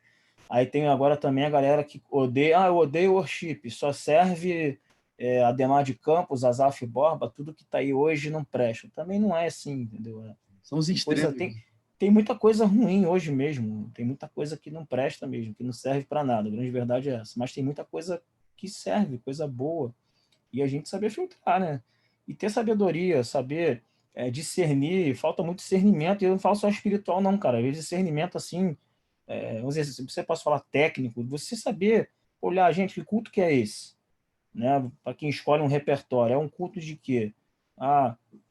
Aí tem agora também a galera que odeia, eu odeio worship, só serve Ademar de Campos, Asaf Borba, tudo que está aí hoje não presta. Também não é assim, entendeu? São os Tem coisa, extremos. tem muita coisa ruim hoje mesmo, tem muita coisa que não presta mesmo, que não serve para nada. A grande verdade é essa. Mas tem muita coisa que serve, coisa boa. E a gente saber filtrar, né? E ter sabedoria, saber discernir. Falta muito discernimento. E eu não falo só espiritual, não, cara. Às vezes discernimento assim, vamos dizer, se você pode falar técnico, você saber olhar, gente, que culto que é esse? Né? Para quem escolhe um repertório, é um culto de quê?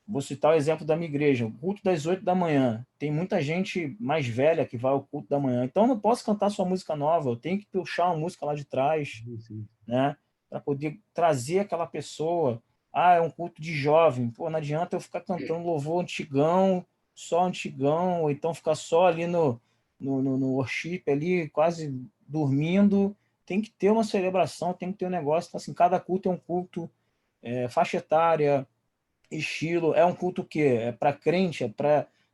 Vou citar o exemplo da minha igreja, o culto das 8 da manhã. Tem muita gente mais velha que vai ao culto da manhã. Então eu não posso cantar sua música nova, eu tenho que puxar uma música lá de trás, Sim. né? Para poder trazer aquela pessoa. É um culto de jovem. Pô, não adianta eu ficar cantando louvor antigão, só antigão, ou então ficar só ali no worship, ali, quase dormindo. Tem que ter uma celebração, tem que ter um negócio. Então, assim, cada culto é um culto, faixa etária, estilo, é um culto que é para crente,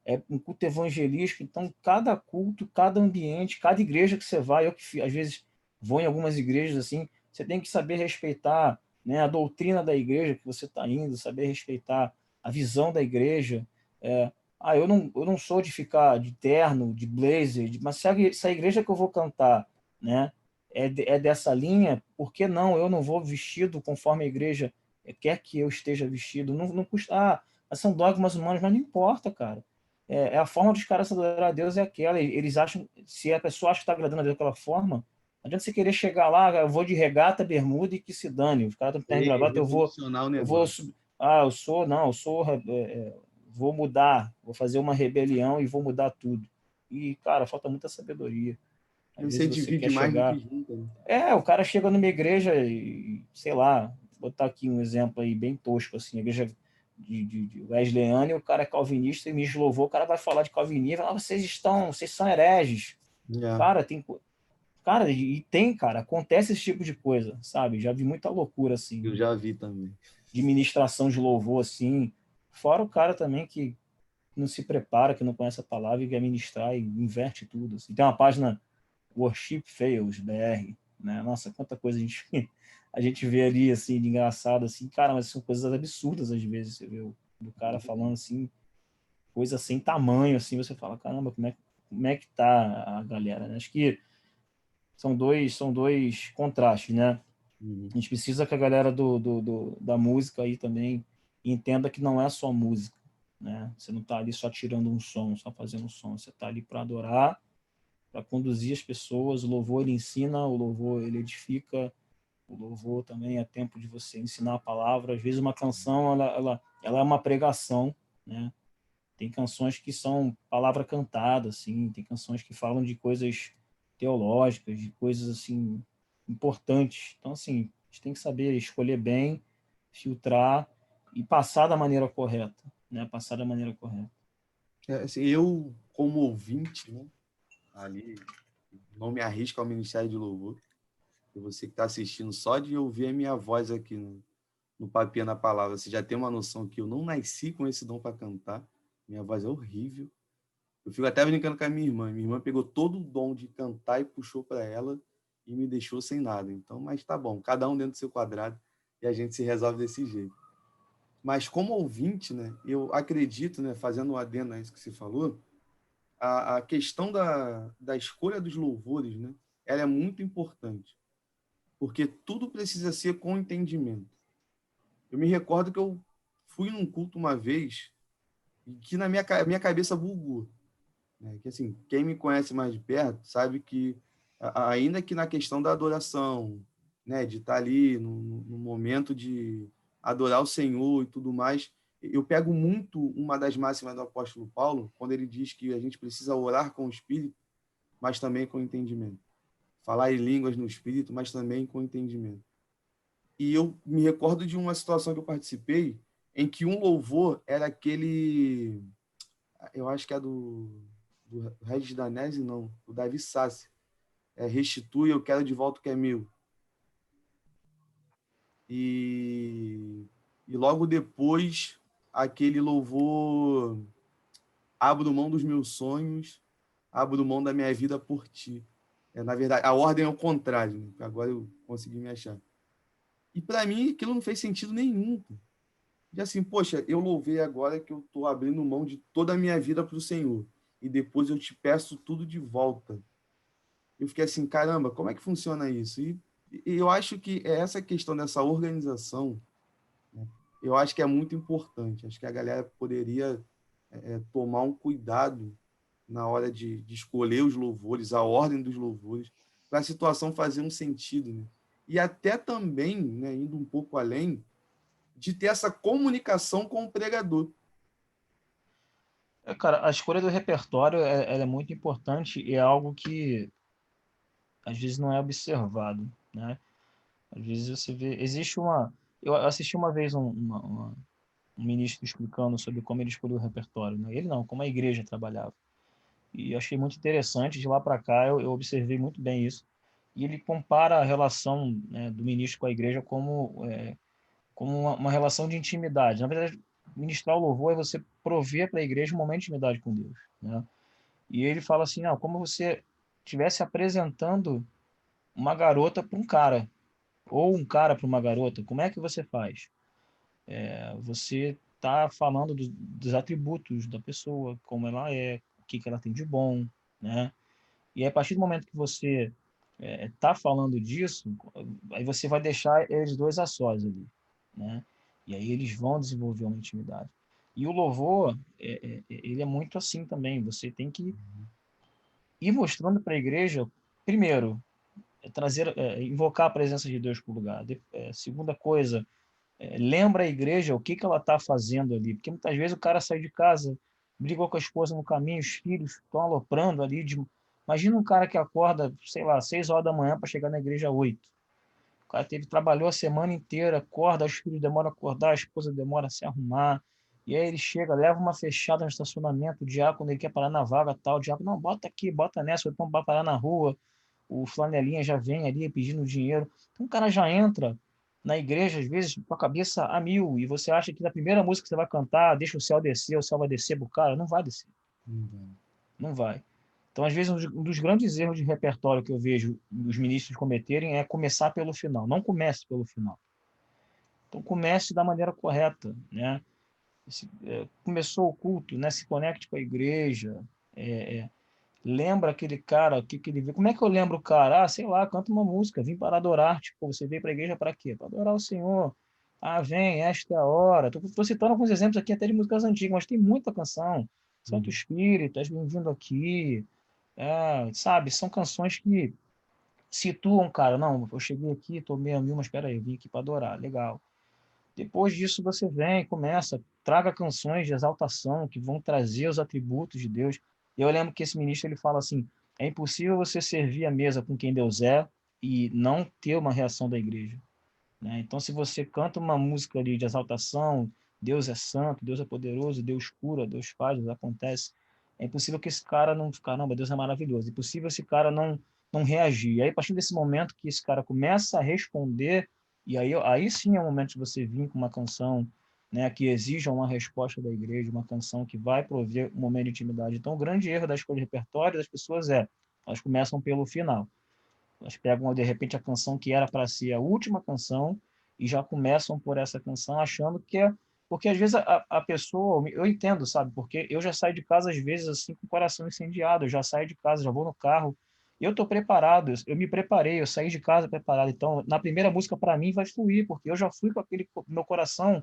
é um culto evangelístico. Então, cada culto, cada ambiente, cada igreja que você vai, eu que às vezes vou em algumas igrejas assim, você tem que saber respeitar, né, a doutrina da igreja que você está indo, saber respeitar a visão da igreja. Eu não sou de ficar de terno, de blazer, mas se a igreja que eu vou cantar, né, é dessa linha, por que não? Eu não vou vestido conforme a igreja quer que eu esteja vestido. Não custa. São dogmas humanos, mas não importa, cara. É a forma dos caras adorar a Deus é aquela. Eles acham, se a pessoa acha que está agradando a Deus daquela forma, não adianta você querer chegar lá, eu vou de regata, bermuda e que se dane. Os caras estão terno de gravata, Revolucionar o eu vou, negócio. eu sou, não, eu sou, vou mudar, vou fazer uma rebelião e vou mudar tudo. E, cara, falta muita sabedoria. Às vezes Você você divide quer mais do chegar. que junta, né? O cara chega numa igreja e, sei lá, vou botar aqui um exemplo aí bem tosco, assim, a igreja de Wesleyana, e o cara é calvinista e me louvou, o cara vai falar de calvinismo, vai falar, vocês são hereges. É, Cara, cara, cara, acontece esse tipo de coisa, sabe? Já vi muita loucura, eu assim, já vi também. de ministração de louvor, assim, fora o cara também que não se prepara, que não conhece a palavra e quer ministrar e inverte tudo, assim. Tem uma página Worship Fails, BR, né? Nossa, quanta coisa a gente vê ali, assim, de engraçado, assim, cara, mas são coisas absurdas às vezes, você vê o cara falando, assim, coisa sem tamanho, assim, você fala, caramba, como é que tá a galera, né? Acho que são dois contrastes, né? Uhum. A gente precisa que a galera da música aí também entenda que não é só música, né? Você não está ali só tirando um som, só fazendo um som, você está ali para adorar, para conduzir as pessoas. O louvor ele ensina, o louvor ele edifica, o louvor também é tempo de você ensinar a palavra. Às vezes uma canção ela é uma pregação, né? Tem canções que são palavra cantada, assim, tem canções que falam de coisas teológicas, de coisas assim importantes. Então assim, a gente tem que saber escolher bem, filtrar e passar da maneira correta, né? Passar da maneira correta. Assim, eu, como ouvinte, né, ali, não me arrisco ao Ministério de Louvor. E você que está assistindo, só de ouvir a minha voz aqui no Papinha na Palavra, você já tem uma noção que eu não nasci com esse dom para cantar. Minha voz é horrível. Eu fico até brincando com a minha irmã. Minha irmã pegou todo o dom de cantar e puxou para ela e me deixou sem nada. Então, mas tá bom, cada um dentro do seu quadrado e a gente se resolve desse jeito. Mas como ouvinte, né, eu acredito, né, fazendo um adendo a isso que você falou, a questão da escolha dos louvores, né, ela é muito importante, porque tudo precisa ser com entendimento. Eu me recordo que eu fui num culto uma vez e que na minha cabeça bugou, né? Que assim, quem me conhece mais de perto sabe que ainda que na questão da adoração, né, de estar ali no momento de adorar o Senhor e tudo mais, eu pego muito uma das máximas do apóstolo Paulo, quando ele diz que a gente precisa orar com o Espírito, mas também com entendimento. Falar em línguas no Espírito, mas também com entendimento. E eu me recordo de uma situação que eu participei, em que um louvor era aquele, eu acho que é do Regis Danese, não, do Davi Sassi. Restitui, eu quero de volta o que é meu. E logo depois, aquele louvor, abro mão dos meus sonhos, abro mão da minha vida por ti. Na verdade, a ordem é o contrário, né? Agora eu consegui me achar. E para mim, aquilo não fez sentido nenhum. E assim, poxa, eu louvei agora que eu estou abrindo mão de toda a minha vida para o Senhor. E depois eu te peço tudo de volta. Eu fiquei assim, caramba, como é que funciona isso? E eu acho que essa questão dessa organização, né, eu acho que é muito importante. Acho que a galera poderia tomar um cuidado na hora de escolher os louvores, a ordem dos louvores, para a situação fazer um sentido. Né? E até também, né, indo um pouco além, de ter essa comunicação com o pregador. Cara, a escolha do repertório ela é muito importante e é algo que às vezes não é observado, né? Às vezes você vê, existe uma, eu assisti uma vez um ministro explicando sobre como ele escolheu o repertório, né? Ele não, como a igreja trabalhava. E eu achei muito interessante, de lá para cá eu observei muito bem isso. E ele compara a relação, né, do ministro com a igreja como uma relação de intimidade. Na verdade, ministrar o louvor é você prover para a igreja um momento de intimidade com Deus, né? E ele fala assim, não, como você estivesse apresentando uma garota para um cara, ou um cara para uma garota, como é que você faz? Você está falando dos atributos da pessoa, como ela é, o que ela tem de bom, né? E aí, a partir do momento que você está falando disso, aí você vai deixar eles dois a sós ali, né? E aí eles vão desenvolver uma intimidade. E o louvor, ele é muito assim também. Você tem que ir mostrando para a igreja, primeiro, invocar a presença de Deus para o lugar. Segunda coisa, lembra a igreja o que que ela está fazendo ali. Porque muitas vezes o cara sai de casa, brigou com a esposa no caminho, os filhos estão aloprando ali. Imagina um cara que acorda, sei lá, 6 horas da manhã para chegar na igreja 8. O cara trabalhou a semana inteira, acorda, os filhos demoram a acordar, a esposa demora a se arrumar. E aí ele chega, leva uma fechada no estacionamento, o diácono, ele quer parar na vaga, tal, o diácono, não, bota aqui, bota nessa, ou então vai parar na rua, o flanelinha já vem ali pedindo dinheiro. Então o cara já entra na igreja, às vezes, com a cabeça a mil, e você acha que na primeira música que você vai cantar, deixa o céu vai descer pro cara, não vai descer, não vai. Então, às vezes, um dos grandes erros de repertório que eu vejo os ministros cometerem é começar pelo final. Não comece pelo final. Então, comece da maneira correta, né? Começou o culto, né? Se conecte com a igreja, lembra aquele cara, o que que ele vê. Como é que eu lembro o cara? Ah, sei lá, canta uma música, vim para adorar. Tipo, você veio para a igreja para quê? Para adorar o Senhor. Ah, vem, esta é a hora. Estou citando alguns exemplos aqui até de músicas antigas, mas tem muita canção. Santo Espírito, és bem-vindo aqui. Sabe, são canções que situam, cara, não, eu cheguei aqui, tomei a mil, mas espera aí, eu vim aqui para adorar, legal. Depois disso você vem, começa, traga canções de exaltação que vão trazer os atributos de Deus. Eu lembro que esse ministro ele fala assim: é impossível você servir a mesa com quem Deus é e não ter uma reação da igreja, né? Então, se você canta uma música ali de exaltação, Deus é santo, Deus é poderoso, Deus cura, Deus faz, Deus acontece, é impossível que esse cara não, caramba, Deus é maravilhoso. É impossível esse cara não reagir. E aí, a partir desse momento que esse cara começa a responder, e aí sim é o momento de você vir com uma canção, né, que exija uma resposta da igreja, uma canção que vai prover um momento de intimidade. Então, o grande erro da escolha de repertório das pessoas elas começam pelo final. Elas pegam, de repente, a canção que era para ser a última canção e já começam por essa canção achando que é... Porque, às vezes, a pessoa... Eu entendo, sabe? Porque eu já saio de casa, às vezes, assim, com o coração incendiado. Eu já saio de casa, já vou no carro. Eu estou preparado, eu me preparei, eu saí de casa preparado. Então, na primeira música, para mim, vai fluir, porque eu já fui com aquele meu coração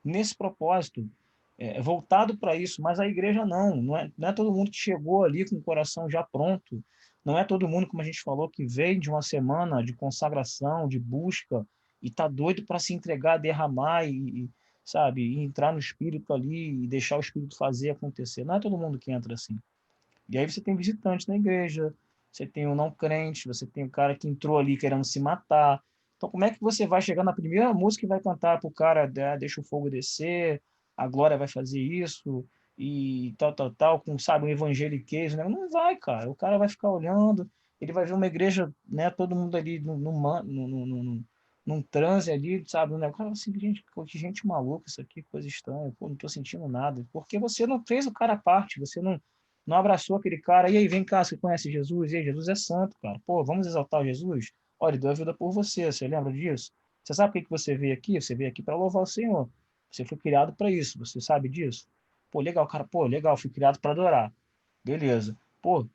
nesse propósito, voltado para isso. Mas a igreja não é todo mundo que chegou ali com o coração já pronto, não é todo mundo, como a gente falou, que vem de uma semana de consagração, de busca, e está doido para se entregar, derramar sabe, e entrar no Espírito ali e deixar o Espírito fazer acontecer. Não é todo mundo que entra assim. E aí você tem visitante na igreja, você tem o não crente, você tem o cara que entrou ali querendo se matar. Então, como é que você vai chegar na primeira música e vai cantar para o cara, deixa o fogo descer, a glória vai fazer isso, e tal, tal, tal, com, sabe, um evangeliquez, né? Não vai, cara. O cara vai ficar olhando, ele vai ver uma igreja, né, todo mundo ali num transe ali, sabe? O cara assim, gente, que gente maluca isso aqui, coisa estranha, pô, não tô sentindo nada. Porque você não fez o cara parte, você não abraçou aquele cara. E aí, vem cá, você conhece Jesus? E aí, Jesus é santo, cara. Pô, vamos exaltar Jesus? Olha, ele deu a vida por você, você lembra disso? Você sabe por que você veio aqui? Você veio aqui para louvar o Senhor. Você foi criado para isso, você sabe disso? Pô, legal, cara. Pô, legal, fui criado para adorar. Beleza. Pô,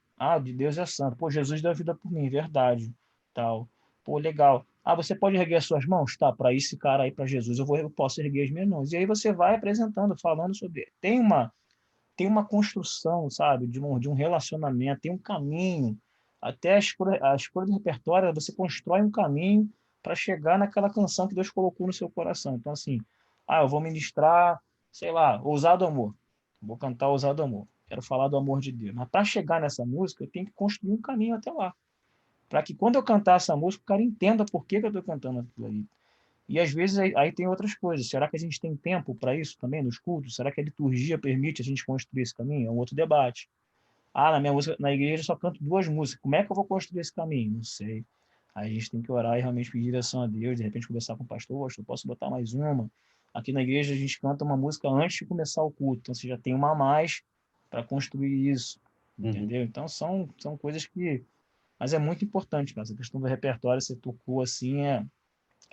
de Deus é santo. Pô, Jesus deu a vida por mim, verdade. Tal. Pô, legal. Ah, você pode erguer as suas mãos? Tá, para esse cara aí, para Jesus, eu posso erguer as minhas mãos. E aí você vai apresentando, falando sobre. Tem uma construção, sabe, de um relacionamento, tem um caminho. Até a escolha do repertório, você constrói um caminho para chegar naquela canção que Deus colocou no seu coração. Então, assim, eu vou ministrar, sei lá, Ousado Amor. Vou cantar Ousado Amor. Quero falar do amor de Deus. Mas para chegar nessa música, eu tenho que construir um caminho até lá. Para que quando eu cantar essa música, o cara entenda por que eu estou cantando aquilo ali. E às vezes aí tem outras coisas. Será que a gente tem tempo para isso também nos cultos? Será que a liturgia permite a gente construir esse caminho? É um outro debate. Na minha música, na igreja eu só canto 2 músicas. Como é que eu vou construir esse caminho? Não sei. Aí a gente tem que orar e realmente pedir direção a Deus, de repente conversar com o pastor, eu posso botar mais uma. Aqui na igreja a gente canta uma música antes de começar o culto, então você já tem uma a mais para construir isso, entendeu? Então são coisas que... Mas é muito importante, cara. Essa questão do repertório, você tocou assim, é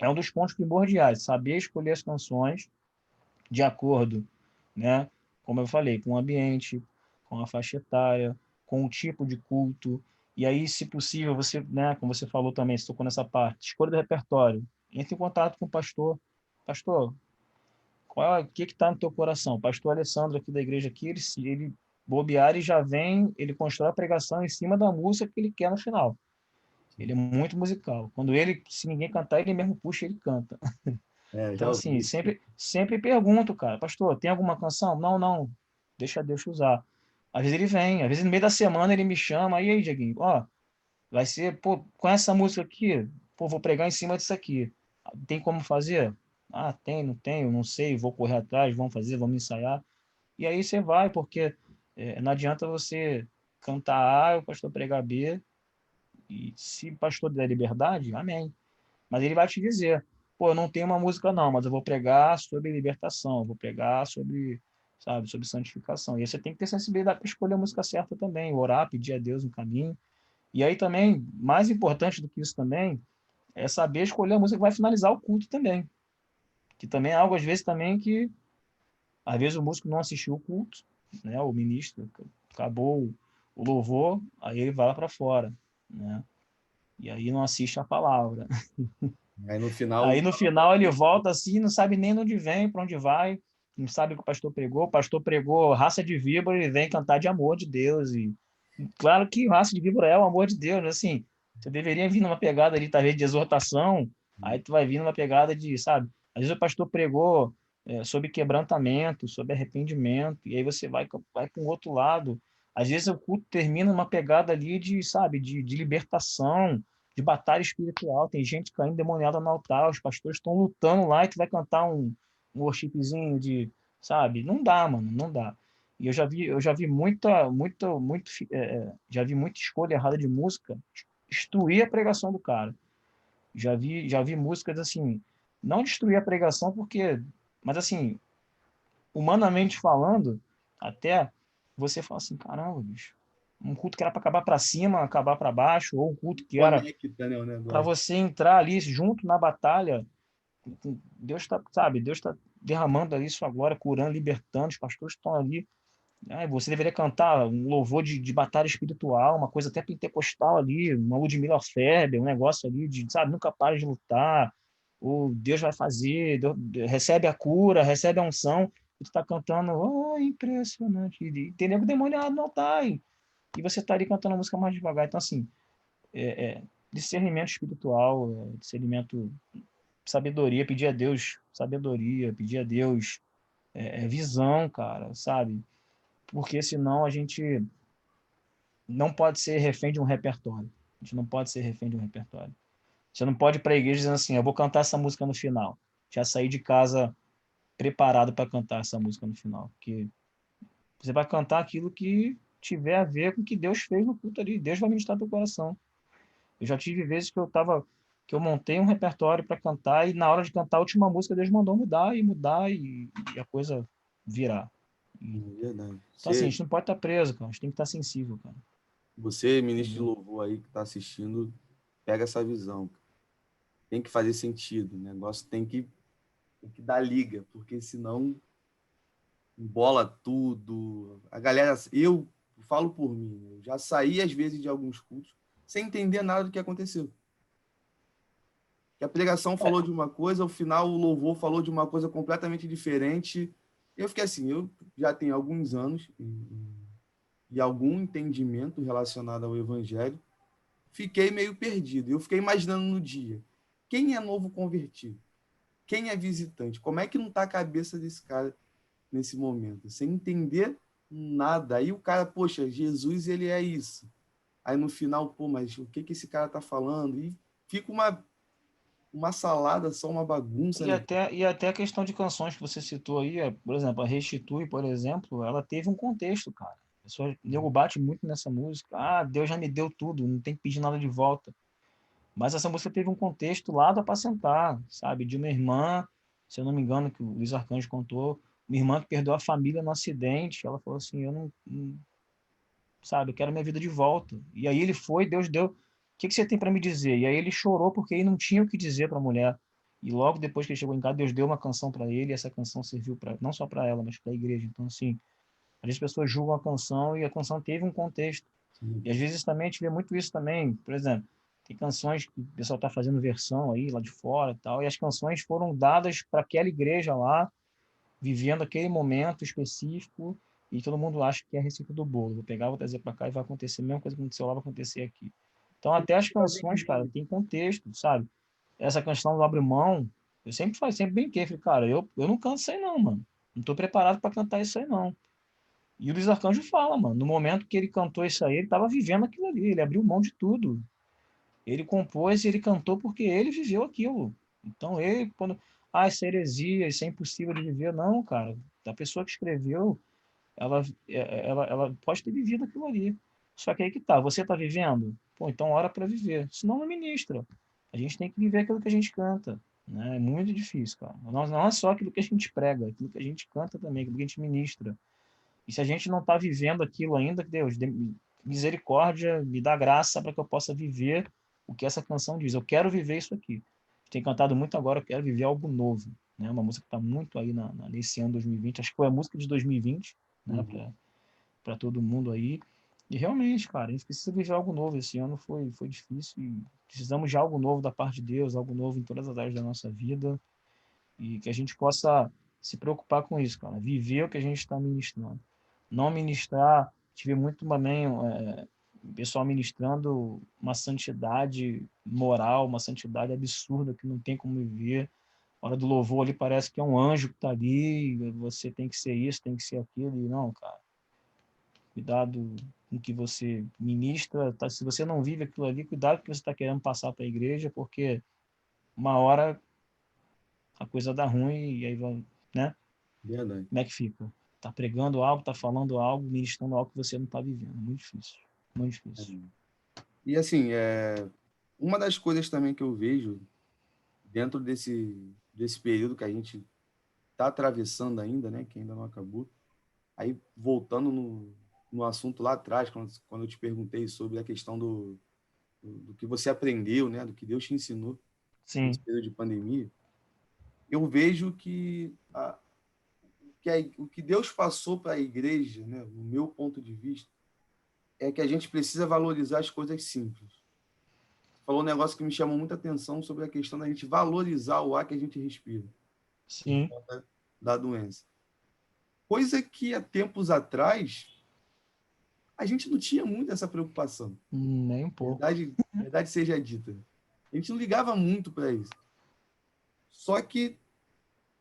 um dos pontos primordiais, saber escolher as canções de acordo, né, como eu falei, com o ambiente, com a faixa etária, com o tipo de culto. E aí, se possível, você, né, como você falou também, você tocou nessa parte, escolha do repertório. Entre em contato com o pastor. Pastor, o que está no teu coração? O pastor Alessandro aqui da igreja aqui, ele bobear e já vem, ele constrói a pregação em cima da música que ele quer no final. Ele é muito musical. Quando ele, se ninguém cantar, ele mesmo puxa e ele canta. Já Então, assim, ouvi. sempre pergunto, cara, pastor, tem alguma canção? Não, não, deixa Deus te usar. Às vezes ele vem, às vezes no meio da semana ele me chama, e aí, Dieguinho, ó, vai ser, pô, conhece essa música aqui? Pô, vou pregar em cima disso aqui. Tem como fazer? Ah, tem, não tenho, não sei, vou correr atrás, vamos fazer, vamos ensaiar. E aí você vai, porque não adianta você cantar A, o pastor pregar B, e se o pastor der liberdade, amém. Mas ele vai te dizer, pô, eu não tenho uma música não, mas eu vou pregar sobre libertação, eu vou pregar sobre, sabe, sobre santificação. E aí você tem que ter sensibilidade para escolher a música certa também, orar, pedir a Deus um caminho. E aí também, mais importante do que isso também, é saber escolher a música que vai finalizar o culto também. Que também é algo, às vezes, também que, às vezes, o músico não assistiu o culto, né? O ministro acabou o louvor, aí ele vai lá para fora, né? E aí não assiste a palavra. Aí no final, Aí no final ele volta assim, não sabe nem de onde vem, para onde vai, não sabe o que o pastor pregou raça de víbora e vem cantar de amor de Deus. E claro que raça de víbora é o amor de Deus, assim, você deveria vir numa pegada ali, talvez, de exortação, aí tu vai vir numa pegada de, sabe, às vezes o pastor pregou sobre quebrantamento, sobre arrependimento, e aí você vai para um outro lado. Às vezes o culto termina numa pegada ali de, sabe, de libertação, de batalha espiritual. Tem gente caindo demoniada no altar, os pastores estão lutando lá e tu vai cantar um worshipzinho de, sabe? Não dá, mano, não dá. E eu já vi já vi muita escolha errada de música destruir a pregação do cara. Já vi músicas assim, não destruir a pregação porque, mas assim, humanamente falando, até você fala assim, caramba, bicho, um culto que era para acabar para cima, acabar para baixo, ou um culto que era conecta, né, o para negócio. você entrar ali junto na batalha. Deus está, sabe, Deus está derramando ali sua glória, curando, libertando, os pastores estão ali. Você deveria cantar um louvor de batalha espiritual, uma coisa até pentecostal ali, uma Ludmilla Ferber, um negócio ali de, sabe, nunca para de lutar, ou Deus vai fazer, recebe a cura, recebe a unção, e tu está cantando, oh, impressionante, e tem nego demoniado no altar, e você está ali cantando a música mais devagar. Então, assim, discernimento espiritual, discernimento, sabedoria, pedir a Deus sabedoria, pedir a Deus visão, cara, sabe? Porque senão a gente não pode ser refém de um repertório. A gente não pode ser refém de um repertório. Você não pode ir para a igreja dizendo assim, eu vou cantar essa música no final. Já sair de casa preparado para cantar essa música no final. Porque você vai cantar aquilo que tiver a ver com o que Deus fez no culto ali. Deus vai ministrar teu coração. Eu já tive vezes que eu montei um repertório para cantar e na hora de cantar a última música Deus mandou mudar e a coisa virar. Verdade. Então assim, a gente não pode estar preso, cara. A gente tem que estar sensível, cara. Você, ministro de Entendeu? louvor aí que está assistindo, pega essa visão. Tem que fazer sentido. O negócio tem que dar liga, porque senão embola tudo. A galera, eu falo por mim, né? Eu já saí às vezes de alguns cultos sem entender nada do que aconteceu. Que a pregação falou de uma coisa, ao final o louvor falou de uma coisa completamente diferente. Eu fiquei assim, eu já tenho alguns anos e algum entendimento relacionado ao evangelho, fiquei meio perdido. Eu fiquei imaginando no dia, quem é novo convertido? Quem é visitante? Como é que não está a cabeça desse cara nesse momento? Sem entender nada. Aí o cara, poxa, Jesus, ele é isso. Aí no final, pô, mas o que que esse cara tá falando? E fica uma salada, só uma bagunça, E né? até, e até a questão de canções que você citou aí, por exemplo, a Restitui, por exemplo, ela teve um contexto, cara. A pessoa, o nego bate muito nessa música. Ah, Deus já me deu tudo, não tem que pedir nada de volta. Mas essa música teve um contexto lá do apacentar, sabe? De uma irmã, se eu não me engano, que o Luiz Arcanjo contou, uma irmã que perdeu a família no acidente. Ela falou assim: eu não, sabe, eu quero minha vida de volta. E aí ele foi, Deus deu. O que que você tem para me dizer? E aí ele chorou porque ele não tinha o que dizer para a mulher. E logo depois que ele chegou em casa, Deus deu uma canção para ele, e essa canção serviu para não só para ela, mas para a igreja. Então, assim, às vezes as pessoas julgam a canção e a canção teve um contexto. Sim. E às vezes também a gente vê muito isso também. Por exemplo, tem canções que o pessoal está fazendo versão aí lá de fora e tal, e as canções foram dadas para aquela igreja lá, vivendo aquele momento específico e todo mundo acha que é a receita do bolo. Vou pegar, vou trazer para cá e vai acontecer a mesma coisa que aconteceu lá, vai acontecer aqui. Então, até as canções, cara, tem contexto, sabe? Essa questão do abrir mão, eu sempre falei, sempre brinquei, falei, cara, eu não canto isso aí não, mano. Não tô preparado para cantar isso aí não. E o Luiz Arcanjo fala, mano, no momento que ele cantou isso aí, ele tava vivendo aquilo ali, ele abriu mão de tudo. Ele compôs e ele cantou porque ele viveu aquilo. Então ele, quando, isso é heresia, isso é impossível de viver, não, cara. A pessoa que escreveu, ela pode ter vivido aquilo ali. Só que aí que tá, você tá vivendo? Pô, então hora para viver. Senão não ministra. A gente tem que viver aquilo que a gente canta. Né? É muito difícil, cara. Não é só aquilo que a gente prega, aquilo que a gente canta também, aquilo que a gente ministra. E se a gente não está vivendo aquilo ainda, Deus, misericórdia, me dá graça para que eu possa viver o que essa canção diz. Eu quero viver isso aqui. Tem cantado muito agora, eu quero viver algo novo. Né? Uma música que está muito aí nesse ano 2020. Acho que foi a música de 2020, né? Para todo mundo aí. E realmente, cara, a gente precisa viver algo novo. Esse ano foi difícil e precisamos de algo novo da parte de Deus, algo novo em todas as áreas da nossa vida e que a gente possa se preocupar com isso, cara. Viver o que a gente está ministrando. Não ministrar, tive muito também pessoal ministrando uma santidade moral, uma santidade absurda que não tem como viver. A hora do louvor ali parece que é um anjo que está ali, você tem que ser isso, tem que ser aquilo, e não, cara. Cuidado com o que você ministra, tá? Se você não vive aquilo ali, cuidado com o que você está querendo passar para a igreja, porque uma hora a coisa dá ruim e aí vai, né? Verdade. Como é que fica? Tá pregando algo, tá falando algo, ministrando algo que você não tá vivendo. Muito difícil. Muito difícil. E assim, uma das coisas também que eu vejo dentro desse período que a gente está atravessando ainda, né, que ainda não acabou, aí voltando no assunto lá atrás, quando eu te perguntei sobre a questão do que você aprendeu, né, do que Deus te ensinou nesse Sim. período de pandemia, eu vejo o que Deus passou para a igreja, né, no meu ponto de vista, é que a gente precisa valorizar as coisas simples. Você falou um negócio que me chamou muita atenção sobre a questão da gente valorizar o ar que a gente respira por Sim. conta da doença. Coisa que há tempos atrás a gente não tinha muito essa preocupação. Nem um pouco. Verdade seja dita. A gente não ligava muito para isso. Só que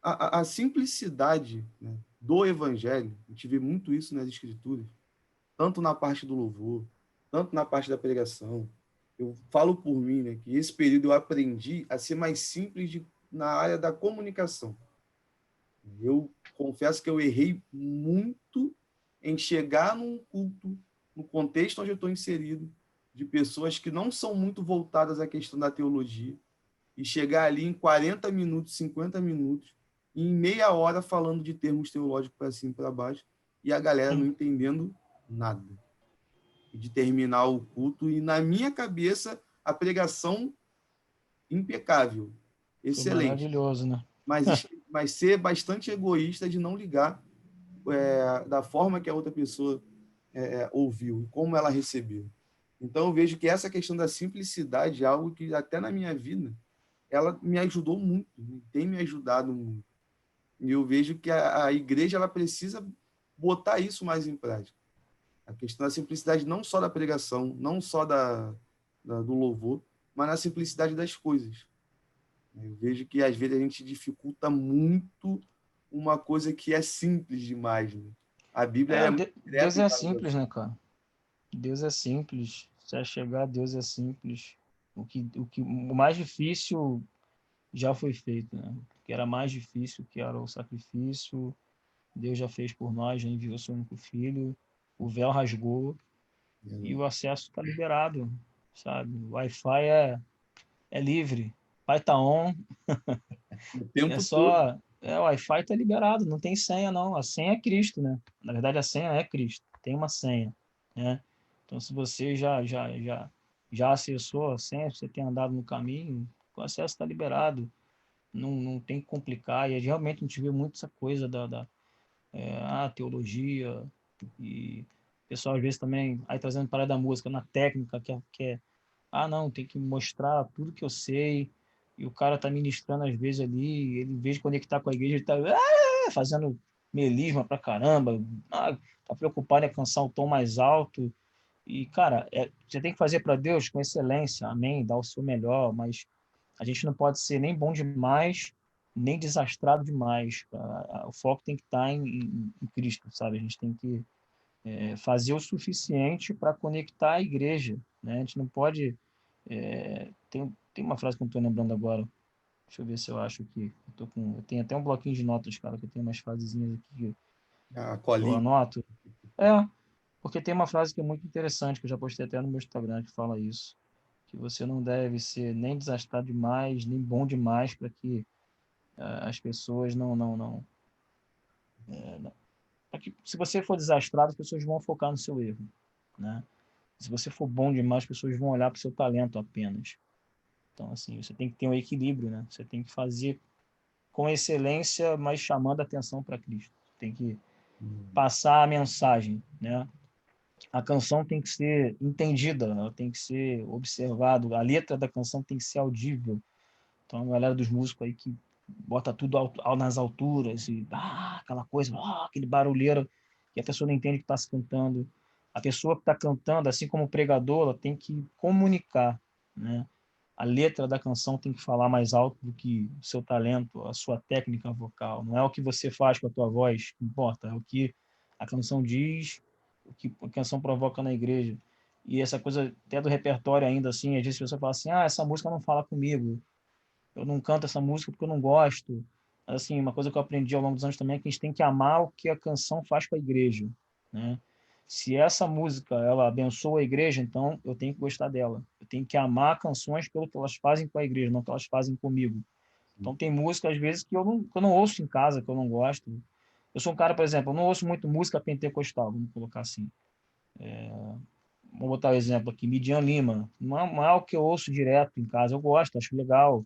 a simplicidade, né, do evangelho, a gente vê muito isso nas escrituras, tanto na parte do louvor, tanto na parte da pregação. Eu falo por mim, né, que esse período eu aprendi a ser mais simples na área da comunicação. Eu confesso que eu errei muito em chegar num culto, no contexto onde eu estou inserido, de pessoas que não são muito voltadas à questão da teologia, e chegar ali em 40 minutos, 50 minutos, e em meia hora falando de termos teológicos para cima e para baixo, e a galera não entendendo nada. E de terminar o culto, e na minha cabeça, a pregação impecável, Foi excelente, maravilhoso, né? mas ser bastante egoísta de não ligar da forma que a outra pessoa ouviu, como ela recebeu. Então, eu vejo que essa questão da simplicidade é algo que, até na minha vida, ela me ajudou muito, tem me ajudado muito. E eu vejo que a igreja ela precisa botar isso mais em prática. A questão da simplicidade não só da pregação, não só do louvor, mas na simplicidade das coisas. Eu vejo que, às vezes, a gente dificulta muito uma coisa que é simples demais. Né? A Bíblia é muito Deus direta em é vários simples, assuntos. né, cara? Deus é simples. Se é chegar, Deus é simples. O mais difícil já foi feito, né? O que era mais difícil, que era o sacrifício, Deus já fez por nós, já enviou seu único filho, o véu rasgou e o acesso está liberado, sabe? O Wi-Fi é livre, Wi-Fi tá on, O é tempo todo. só. O Wi-Fi tá liberado, não tem senha, não. A senha é Cristo, né? Na verdade, a senha é Cristo, tem uma senha, né? Então, se você já acessou a senha, se você tem andado no caminho, o acesso está liberado, não tem que complicar. E realmente a gente vê muito essa coisa da teologia, e o pessoal às vezes também, aí trazendo para da música, na técnica, não, tem que mostrar tudo que eu sei, e o cara tá ministrando às vezes ali, ele, em vez de conectar com a igreja, ele tá. fazendo melisma pra caramba, tá preocupado em alcançar um tom mais alto. E, cara, você tem que fazer para Deus com excelência, amém, dar o seu melhor, mas a gente não pode ser nem bom demais, nem desastrado demais. O foco tem que estar em Cristo, sabe? A gente tem que fazer o suficiente para conectar a igreja, né? A gente não pode... tem uma frase que eu não estou lembrando agora, deixa eu ver se eu acho aqui. Eu tenho até um bloquinho de notas, cara, que eu tenho umas frasezinhas aqui A que eu colinha. anoto. Porque tem uma frase que é muito interessante, que eu já postei até no meu Instagram, que fala isso, que você não deve ser nem desastrado demais, nem bom demais para que as pessoas não para que, se você for desastrado, as pessoas vão focar no seu erro, né? Se você for bom demais, as pessoas vão olhar para o seu talento apenas. Então, assim, você tem que ter um equilíbrio, né? Você tem que fazer com excelência, mas chamando a atenção para Cristo. Tem que passar a mensagem, né? A canção tem que ser entendida, ela tem que ser observada, a letra da canção tem que ser audível. Então, a galera dos músicos aí que bota tudo nas alturas, e aquela coisa, aquele barulheiro, que a pessoa não entende que está se cantando. A pessoa que está cantando, assim como o pregador, ela tem que comunicar, né? A letra da canção tem que falar mais alto do que o seu talento, a sua técnica vocal. Não é o que você faz com a tua voz que importa, é o que a canção diz, o que a canção provoca na igreja. E essa coisa até do repertório ainda, assim, às vezes a pessoa fala assim, essa música não fala comigo, eu não canto essa música porque eu não gosto. Assim, uma coisa que eu aprendi ao longo dos anos também é que a gente tem que amar o que a canção faz com a igreja, né? Se essa música ela abençoa a igreja, então eu tenho que gostar dela. Eu tenho que amar canções pelo que elas fazem com a igreja, não que elas fazem comigo. Então tem música às vezes que eu não ouço em casa, que eu não gosto. Eu sou um cara, por exemplo, eu não ouço muito música pentecostal, vamos colocar assim. Vamos botar o exemplo aqui, Midian Lima. Não é o que eu ouço direto em casa, eu gosto, acho legal,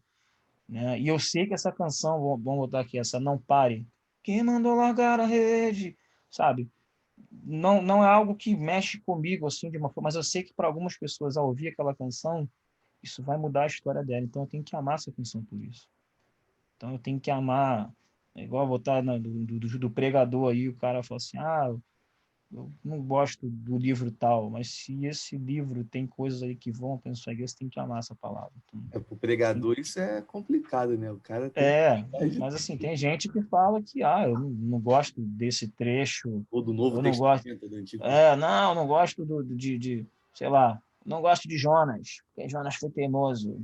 né? E eu sei que essa canção, vamos botar aqui, essa Não Pare, quem mandou largar a rede, sabe? Não é algo que mexe comigo assim de uma forma, mas eu sei que para algumas pessoas ao ouvir aquela canção, isso vai mudar a história dela. Então eu tenho que amar essa canção por isso. Então eu tenho que amar, igual botar do pregador aí, o cara fala assim, eu não gosto do livro tal, mas se esse livro tem coisas aí que vão para sua igreja, você tem que amar essa palavra. Então, Para o pregador isso é complicado, né? O cara tem mas assim, tem gente que fala que eu não gosto desse trecho, ou do Novo eu não gosto. Testamento, do Antigo Testamento. Não gosto sei lá, não gosto de Jonas, porque Jonas foi teimoso.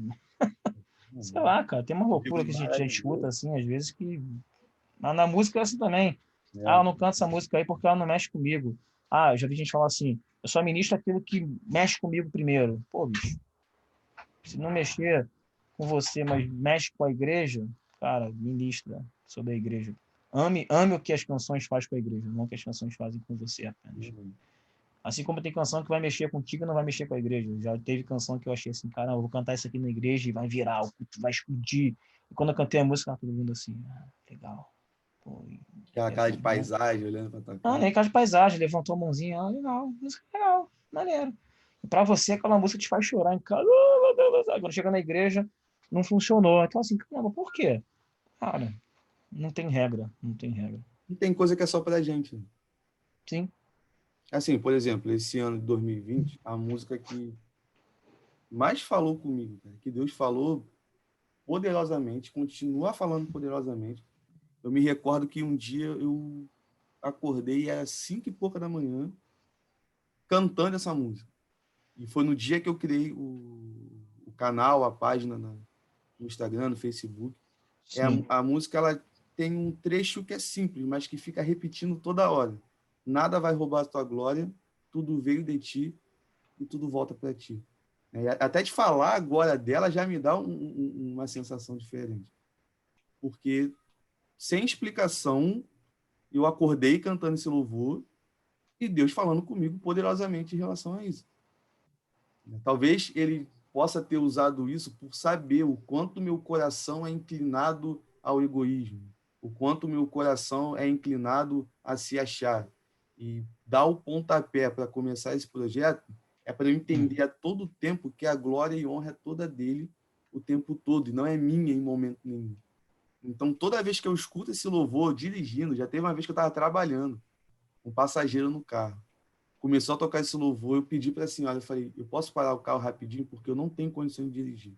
Sei lá, cara, tem uma loucura Livro que a gente escuta maravilhoso, assim, às vezes que. Mas na música é assim também. Eu né? não canto essa música aí porque ela não mexe comigo. Eu já vi gente falar assim, eu só ministro aquilo que mexe comigo primeiro. Pô, bicho, se não mexer com você, mas mexe com a igreja, cara, ministra sobre a igreja. Ame o que as canções fazem com a igreja, não o que as canções fazem com você apenas. Assim como tem canção que vai mexer contigo e não vai mexer com a igreja. Já teve canção que eu achei assim, cara, eu vou cantar isso aqui na igreja e vai virar, o culto vai explodir. E quando eu cantei a música, todo mundo assim, legal. Pô, Aquela cara de né? paisagem olhando para tua cara. Nem casa de paisagem, levantou a mãozinha, legal, música legal, maneiro. E pra você, aquela música te faz chorar em casa. Agora chega na igreja, não funcionou. Então, assim, caramba, por quê? Cara, não tem regra, não tem regra. E tem coisa que é só pra gente, né? Sim. Assim, por exemplo, esse ano de 2020, a música que mais falou comigo, cara, que Deus falou poderosamente, continua falando poderosamente. Eu me recordo que um dia eu acordei, era 5 e pouca da manhã, cantando essa música. E foi no dia que eu criei o canal, a página no Instagram, no Facebook. Sim. A música ela tem um trecho que é simples, mas que fica repetindo toda hora. Nada vai roubar a tua glória, tudo veio de ti e tudo volta para ti. Até de falar agora dela já me dá uma sensação diferente. Porque, sem explicação, eu acordei cantando esse louvor e Deus falando comigo poderosamente em relação a isso. Talvez ele possa ter usado isso por saber o quanto meu coração é inclinado ao egoísmo, o quanto meu coração é inclinado a se achar. E dar o pontapé para começar esse projeto é para eu entender a todo tempo que a glória e honra é toda dele o tempo todo, e não é minha em momento nenhum. Então, toda vez que eu escuto esse louvor dirigindo, já teve uma vez que eu estava trabalhando, um passageiro no carro. Começou a tocar esse louvor, eu pedi para a senhora, eu falei, eu posso parar o carro rapidinho porque eu não tenho condições de dirigir.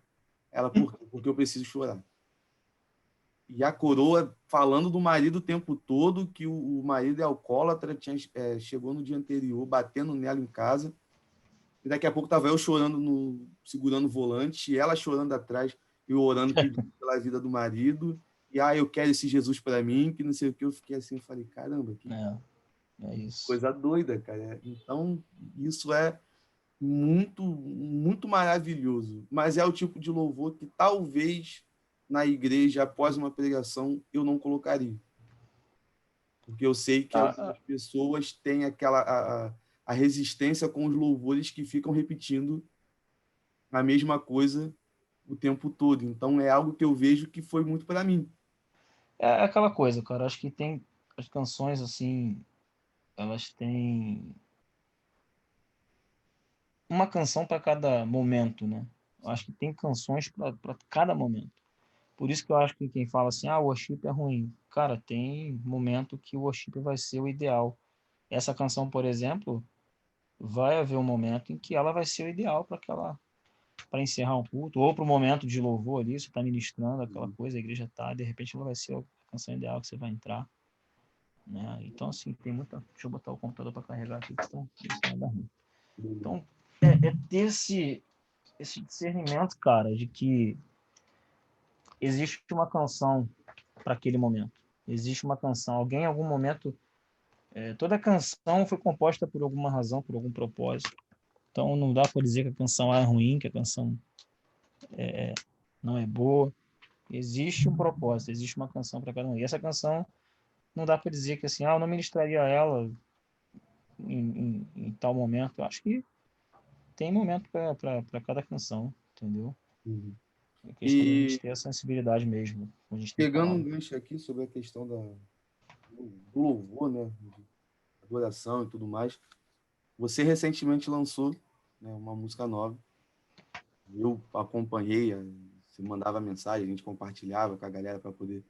Ela, por quê? Porque eu preciso chorar. E a coroa falando do marido o tempo todo, que o marido é alcoólatra, chegou no dia anterior, batendo nela em casa, e daqui a pouco estava eu chorando, segurando o volante, e ela chorando atrás, eu orando, pedindo pela vida do marido, e eu quero esse Jesus para mim, que não sei o que, eu fiquei assim, eu falei, caramba, que É isso. coisa doida, cara. Então, isso é muito, muito maravilhoso, mas é o tipo de louvor que talvez na igreja, após uma pregação, eu não colocaria. Porque eu sei que algumas pessoas têm a resistência com os louvores que ficam repetindo a mesma coisa o tempo todo. Então, é algo que eu vejo que foi muito para mim. É aquela coisa, cara. Acho que tem as canções, assim, elas têm uma canção para cada momento, né? Eu acho que tem canções para cada momento. Por isso que eu acho que quem fala assim, o worship é ruim. Cara, tem momento que o worship vai ser o ideal. Essa canção, por exemplo, vai haver um momento em que ela vai ser o ideal para encerrar um culto, ou para o momento de louvor ali, você está ministrando aquela coisa, a igreja está, de repente ela vai ser a canção ideal que você vai entrar. Né? Então, assim, tem muita. Deixa eu botar o computador para carregar aqui, que senão isso vai dar ruim. Então, é ter esse discernimento, cara, de que existe uma canção para aquele momento. Existe uma canção. Alguém, em algum momento, toda canção foi composta por alguma razão, por algum propósito. Então, não dá para dizer que a canção é ruim, que a canção não é boa. Existe um propósito, existe uma canção para cada um. E essa canção, não dá para dizer que assim, eu não ministraria ela em tal momento. Eu acho que tem momento para cada canção, entendeu? Uhum. É questão da gente E ter a sensibilidade mesmo, como a gente tem pegando um falado. gancho aqui sobre a questão do louvor, né, de adoração e tudo mais, você recentemente lançou, né, uma música nova. Eu acompanhei, você mandava mensagem, a gente compartilhava com a galera para poder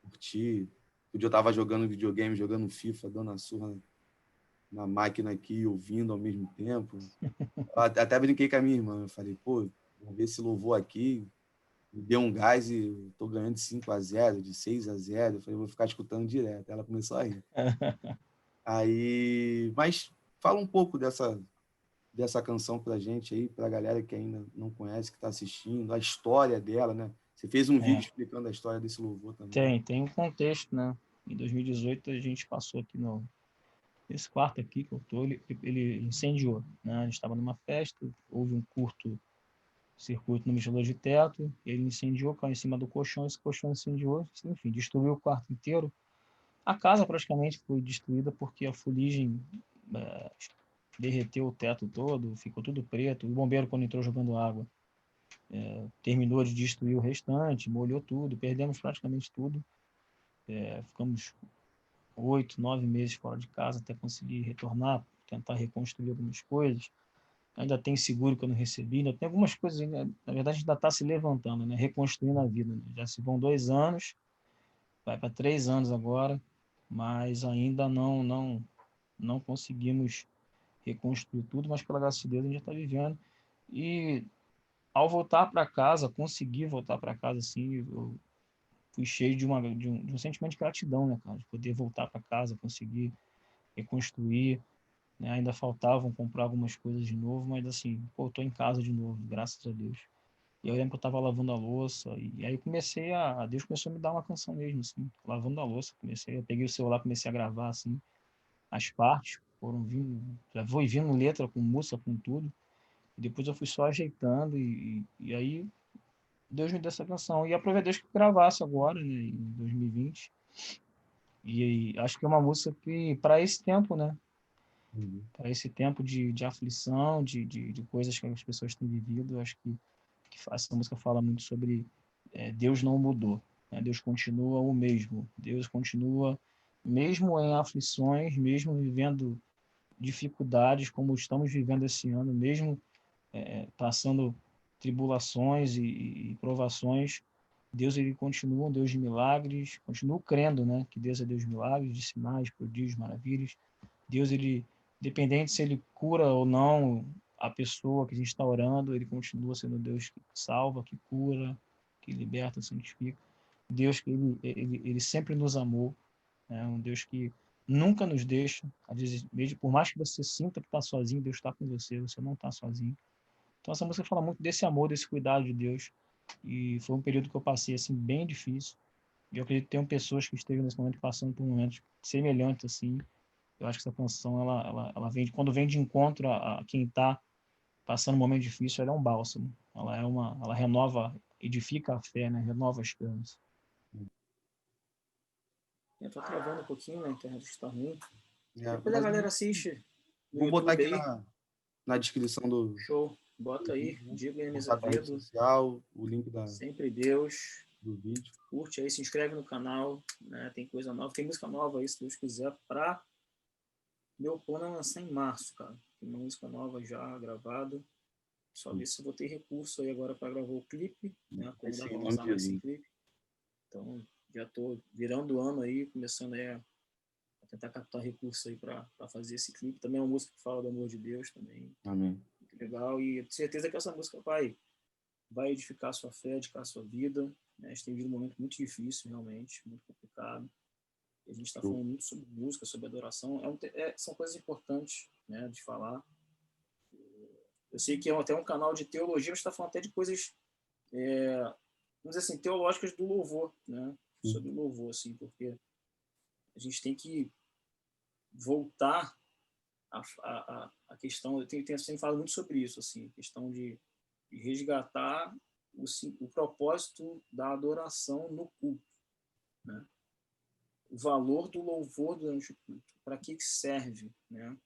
curtir. Um dia eu estava jogando videogame, jogando FIFA, dando a surra na máquina aqui, ouvindo ao mesmo tempo. Eu até brinquei com a minha irmã, eu falei, pô, vamos ver esse louvor aqui, me deu um gás e estou ganhando de 5-0, de 6-0. Eu falei, vou ficar escutando direto. Ela começou a rir. Aí, mas fala um pouco dessa canção pra gente aí, pra galera que ainda não conhece, que está assistindo, a história dela, né? Você fez um vídeo explicando a história desse louvor também. Tem um contexto, né? Em 2018 a gente passou aqui nesse quarto aqui que eu tô, ele incendiou, né? A gente estava numa festa, houve um curto circuito no mexedor de teto, ele incendiou, caiu em cima do colchão, esse colchão incendiou, enfim, destruiu o quarto inteiro. A casa praticamente foi destruída porque a fuligem é, derreteu o teto todo, ficou tudo preto. O bombeiro, quando entrou jogando água, terminou de destruir o restante, molhou tudo, perdemos praticamente tudo. Ficamos 8, 9 meses fora de casa até conseguir retornar, tentar reconstruir algumas coisas. Ainda tem seguro que eu não recebi, ainda tem algumas coisas, ainda, na verdade, ainda está se levantando, né? Reconstruindo a vida. Né? Já se vão 2 anos, vai para 3 anos agora, mas ainda não conseguimos reconstruir tudo, mas pela graça de Deus a gente está vivendo. E ao voltar para casa, conseguir voltar para casa, assim, eu fui cheio de um sentimento de gratidão, né, cara? De poder voltar para casa, conseguir reconstruir, né? Ainda faltavam comprar algumas coisas de novo, mas assim, pô, tô em casa de novo, graças a Deus. E eu lembro que eu tava lavando a louça, e aí comecei Deus começou a me dar uma canção mesmo, assim, lavando a louça, eu peguei o celular, comecei a gravar, assim, as partes, foram vindo, já foi vindo letra com música, com tudo, e depois eu fui só ajeitando, e aí Deus me deu essa canção, e aprovei Deus que eu gravasse agora, né, em 2020, e acho que é uma música que, para esse tempo, né, Uhum. para esse tempo de aflição, de coisas que as pessoas têm vivido, eu acho que essa música fala muito sobre Deus não mudou, né? Deus continua o mesmo, Deus continua mesmo em aflições, mesmo vivendo dificuldades como estamos vivendo esse ano, mesmo passando tribulações e provações, Deus, ele continua um Deus de milagres, continuo crendo, né, que Deus é Deus de milagres, de sinais, prodígios, maravilhas. Deus, ele, independente se ele cura ou não a pessoa que a gente está orando, ele continua sendo Deus que salva, que cura, que liberta, santifica. Deus que ele sempre nos amou, né? Um Deus que nunca nos deixa, às vezes, mesmo por mais que você sinta que está sozinho, Deus está com você, você não está sozinho. Então essa música fala muito desse amor, desse cuidado de Deus. E foi um período que eu passei assim bem difícil. E eu acredito que tem pessoas que estejam nesse momento passando por momentos semelhantes assim. Eu acho que essa canção ela vem quando vem de encontro a quem está passando um momento difícil, ela é um bálsamo. Ela renova, edifica a fé, né? Renova as esperanças. Eu tô travando um pouquinho, na internet está ruim. Depois a galera assiste no vou botar YouTube aqui aí. na descrição do Show. Bota aí, vídeo, né? Diego Hermes Botar para rede Azevedo. social, o link Sempre Deus. do vídeo. Curte aí, se inscreve no canal, né? Tem coisa nova, tem música nova aí, se Deus quiser, pra meu plano é lançar em março, cara. Tem uma música nova já gravada. Só ver se eu vou ter recurso aí agora para gravar o clipe, né? Como dá para usar mais esse clipe. Então, já tô virando o ano aí, começando aí a tentar captar recurso aí para fazer esse clipe. Também é uma música que fala do amor de Deus também. Amém. Muito legal. E eu tenho certeza que essa música vai edificar a sua fé, edificar a sua vida. Né? A gente tem vivido um momento muito difícil, realmente, muito complicado. A gente está falando muito sobre música, sobre adoração. São coisas importantes, né, de falar. Eu sei que é até um canal de teologia, mas está falando até de coisas, vamos dizer assim, teológicas do louvor, né? Sobre louvor, assim, porque a gente tem que voltar a questão. Eu tenho sempre falado muito sobre isso, assim, a questão de resgatar o propósito da adoração no culto, né? O valor do louvor durante o culto. Para que serve, né?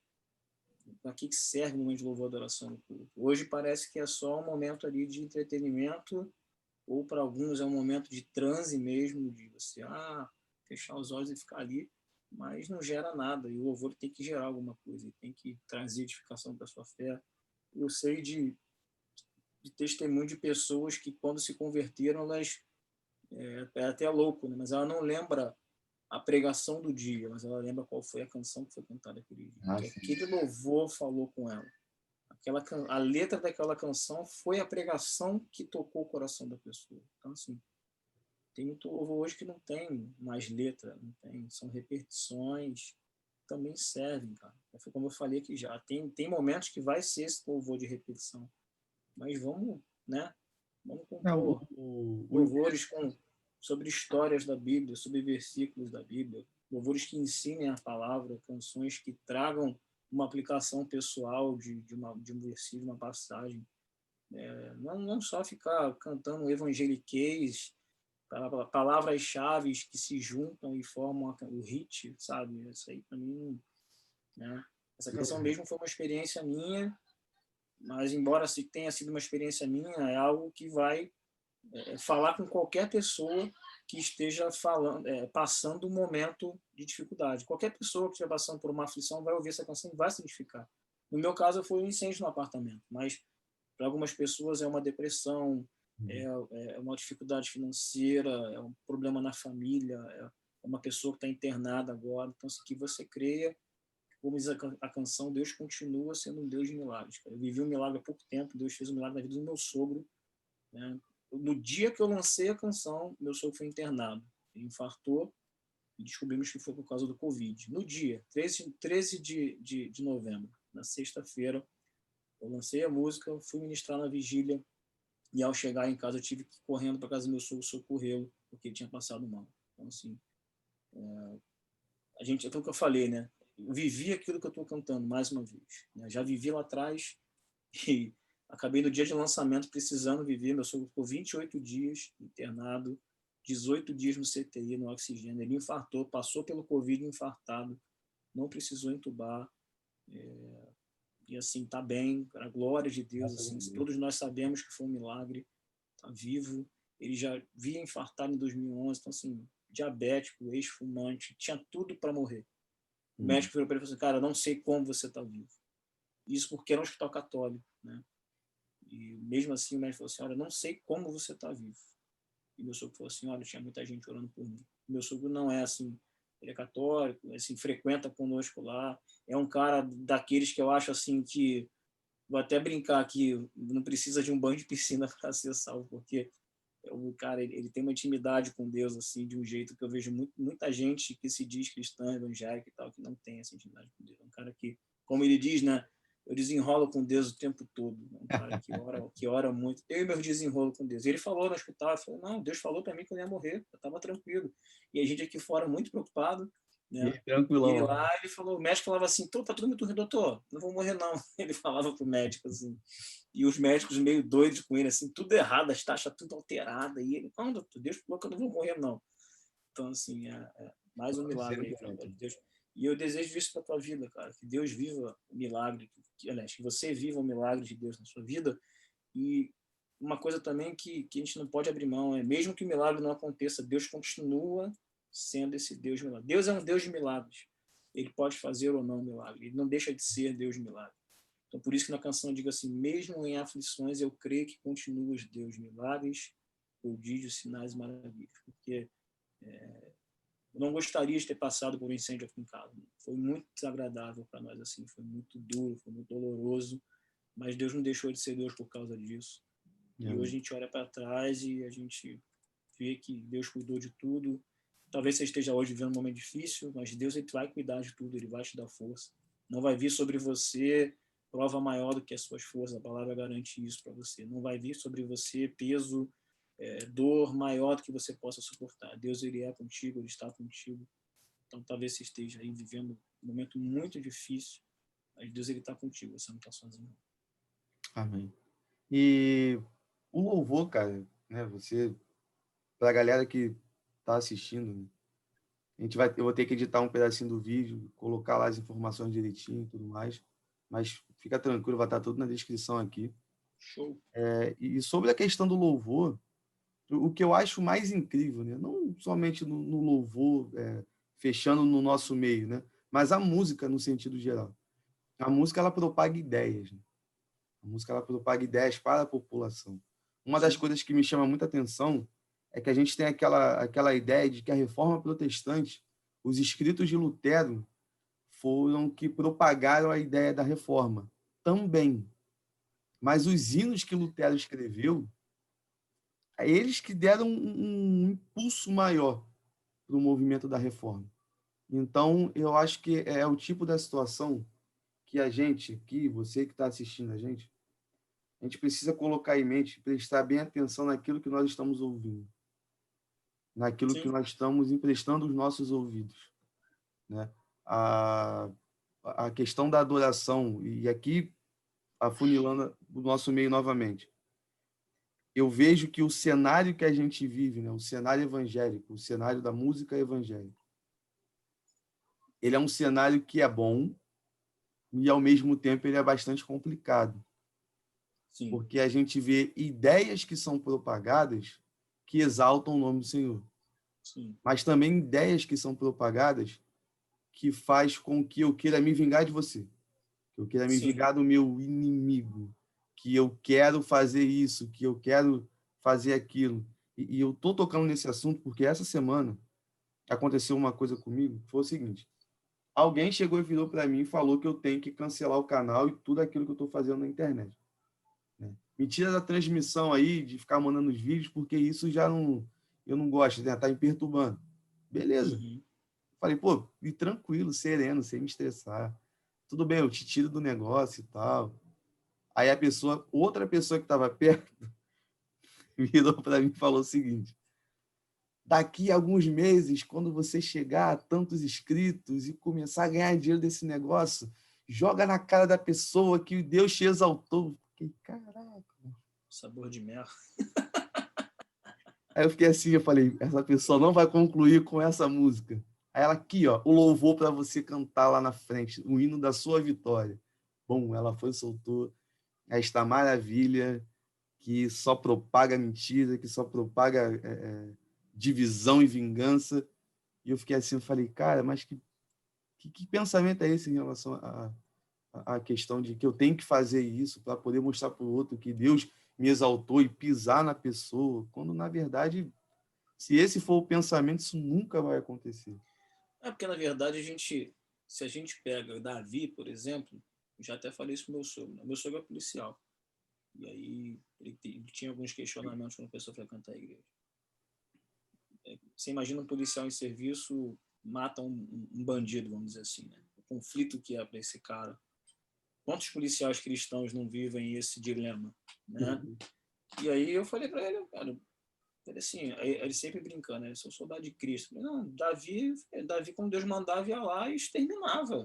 Para que serve o momento de louvor e adoração no culto? Hoje parece que é só um momento ali de entretenimento, ou para alguns é um momento de transe mesmo, de você fechar os olhos e ficar ali, mas não gera nada. E o louvor tem que gerar alguma coisa, ele tem que trazer edificação para a sua fé. Eu sei de testemunho de pessoas que, quando se converteram, elas é até louco, né? Mas ela não lembra a pregação do dia, mas ela lembra qual foi a canção que foi cantada aquele dia. Que aquele louvor falou com ela. A letra daquela canção foi a pregação que tocou o coração da pessoa. Então, assim, tem muito louvor hoje que não tem mais letra, não tem, são repetições, também servem, cara. Foi como eu falei aqui já, tem momentos que vai ser esse louvor de repetição, mas vamos, né? Vamos compor louvores sobre histórias da Bíblia, sobre versículos da Bíblia, louvores que ensinem a palavra, canções que tragam uma aplicação pessoal de um versículo, uma passagem. Não só ficar cantando evangeliquez, palavras-chave que se juntam e formam o hit, sabe? Isso aí, para mim, né? Essa canção mesmo foi uma experiência minha, mas embora tenha sido uma experiência minha, é algo que vai falar com qualquer pessoa que esteja passando um momento de dificuldade. Qualquer pessoa que esteja passando por uma aflição vai ouvir essa canção e vai se identificar. No meu caso, foi um incêndio no apartamento, mas para algumas pessoas é uma depressão, é uma dificuldade financeira, é um problema na família, é uma pessoa que está internada agora. Então, se que você creia, como diz a canção, Deus continua sendo um Deus de milagres. Eu vivi um milagre há pouco tempo, Deus fez um milagre na vida do meu sogro, né? No dia que eu lancei a canção, meu sogro foi internado. Ele infartou e descobrimos que foi por causa do Covid. No dia, 13 de novembro, na sexta-feira, eu lancei a música, fui ministrar na vigília e, ao chegar em casa, eu tive que ir correndo para casa do meu sogro socorrê-lo, porque ele tinha passado mal. Então, assim, é aquilo que eu falei, né? Eu vivi aquilo que eu estou cantando, mais uma vez. Né? Já vivi lá atrás e acabei no dia de lançamento precisando viver. Meu sogro ficou 28 dias internado, 18 dias no CTI, no oxigênio. Ele infartou, passou pelo Covid infartado, não precisou entubar. E assim, tá bem, para a glória de Deus. Assim, todos nós sabemos que foi um milagre, tá vivo. Ele já via infartado em 2011, então assim, diabético, ex-fumante, tinha tudo para morrer. O médico virou para ele e falou assim: cara, eu não sei como você está vivo. Isso porque era um hospital católico, né? E mesmo assim o médico falou assim: olha, não sei como você está vivo. E meu sogro falou assim, olha, tinha muita gente orando por mim. Meu sogro não é assim, ele é católico, assim, frequenta conosco lá, é um cara daqueles que eu acho assim que, vou até brincar aqui, não precisa de um banho de piscina para ser salvo, porque o cara ele tem uma intimidade com Deus assim de um jeito que eu vejo muita gente que se diz cristã, evangélica e tal, que não tem essa intimidade com Deus. É um cara que, como ele diz, né, eu desenrolo com Deus o tempo todo. É um cara que ora muito. Eu e meu desenrolo com Deus. Ele falou no hospital, ele falou, não, Deus falou para mim que eu ia morrer, eu estava tranquilo. E a gente aqui fora muito preocupado, E né? E tranquilão ele lá. lá, ele falou, o médico falava assim, tá tudo muito ruim, doutor, não vou morrer não. Ele falava pro médico assim. E os médicos meio doidos com ele, assim, tudo errado, as taxas tudo alteradas. E ele, não, doutor, Deus falou que eu não vou morrer, não. Então, assim, é mais um milagre aí, Sempre, de Deus. E eu desejo isso para tua vida, cara, que Deus viva o milagre, aliás, que você viva o milagre de Deus na sua vida. E uma coisa também que a gente não pode abrir mão é, mesmo que o milagre não aconteça, Deus continua sendo esse Deus de milagre. Deus é um Deus de milagres. Ele pode fazer ou não milagre. Ele não deixa de ser Deus de milagre. Então, por isso que na canção eu digo assim, mesmo em aflições, eu creio que continuas Deus, milagres, prodígios, sinais e maravilhas. Porque eu não gostaria de ter passado por um incêndio aqui em casa. Foi muito desagradável para nós, assim, foi muito duro, foi muito doloroso, mas Deus não deixou de ser Deus por causa disso. E hoje a gente olha para trás e a gente vê que Deus cuidou de tudo. Talvez você esteja hoje vivendo um momento difícil, mas Deus ele vai cuidar de tudo, ele vai te dar força. Não vai vir sobre você prova maior do que as suas forças, a palavra garante isso para você. Não vai vir sobre você peso, dor maior do que você possa suportar. Deus ele é contigo, ele está contigo. Então talvez você esteja aí vivendo um momento muito difícil, mas Deus ele está contigo, você não está sozinho. Amém. E o louvor, cara, né? Você, para a galera que está assistindo, né, eu vou ter que editar um pedacinho do vídeo, colocar lá as informações direitinho e tudo mais, mas fica tranquilo, vai estar tudo na descrição aqui. Show. E sobre a questão do louvor, o que eu acho mais incrível, né? Não somente no louvor, fechando no nosso meio, né? Mas a música no sentido geral. A música ela propaga ideias, né? A música ela propaga ideias para a população. Uma das Sim. coisas que me chama muita atenção é que a gente tem aquela ideia de que a reforma protestante, os escritos de Lutero foram que propagaram a ideia da reforma também. Mas os hinos que Lutero escreveu, eles que deram um impulso maior para o movimento da reforma. Então, eu acho que é o tipo da situação que a gente aqui, você que está assistindo a gente precisa colocar em mente, prestar bem atenção naquilo que nós estamos ouvindo, naquilo que Sim. nós estamos emprestando os nossos ouvidos, né? A, a questão da adoração, e aqui afunilando o nosso meio novamente, eu vejo que o cenário que a gente vive, né, o cenário evangélico, o cenário da música evangélica, ele é um cenário que é bom e, ao mesmo tempo, ele é bastante complicado, Sim. porque a gente vê ideias que são propagadas que exaltam o nome do Senhor, Sim. mas também ideias que são propagadas que faz com que eu queira me vingar de você, que eu queira me Sim. vingar do meu inimigo, que eu quero fazer isso, que eu quero fazer aquilo. E eu estou tocando nesse assunto porque essa semana aconteceu uma coisa comigo, que foi o seguinte: alguém chegou e virou para mim e falou que eu tenho que cancelar o canal e tudo aquilo que eu estou fazendo na internet, né? Me tira da transmissão aí, de ficar mandando os vídeos, porque isso já não, eu não gosto, né? Tá me perturbando. Beleza. Uhum. Falei, pô, e tranquilo, sereno, sem me estressar. Tudo bem, eu te tiro do negócio e tal. Aí outra pessoa que estava perto, virou para mim e falou o seguinte: daqui a alguns meses, quando você chegar a tantos inscritos e começar a ganhar dinheiro desse negócio, joga na cara da pessoa que Deus te exaltou. Fiquei, caraca. Sabor de mel. Aí eu fiquei assim, eu falei, essa pessoa não vai concluir com essa música. Aí ela aqui, ó, o louvor para você cantar lá na frente, o hino da sua vitória. Bom, ela foi, soltou esta maravilha que só propaga mentira, que só propaga divisão e vingança. E eu fiquei assim, eu falei, cara, mas que pensamento é esse em relação à questão de que eu tenho que fazer isso para poder mostrar para o outro que Deus me exaltou e pisar na pessoa, quando, na verdade, Se esse for o pensamento, isso nunca vai acontecer. Porque, na verdade, se a gente pega Davi, por exemplo, já até falei isso pro meu sogro, né? Meu sogro é policial. E aí ele tinha alguns questionamentos quando começou a frequentar a igreja. Você imagina um policial em serviço mata um bandido, vamos dizer assim, né? O conflito que é para esse cara. Quantos policiais cristãos não vivem esse dilema, né? Uhum. E aí eu falei para ele, cara, ele assim, ele sempre brincando, né? Eu sou soldado de Cristo. Falei, não, Davi, como Deus mandava, ia lá e exterminava.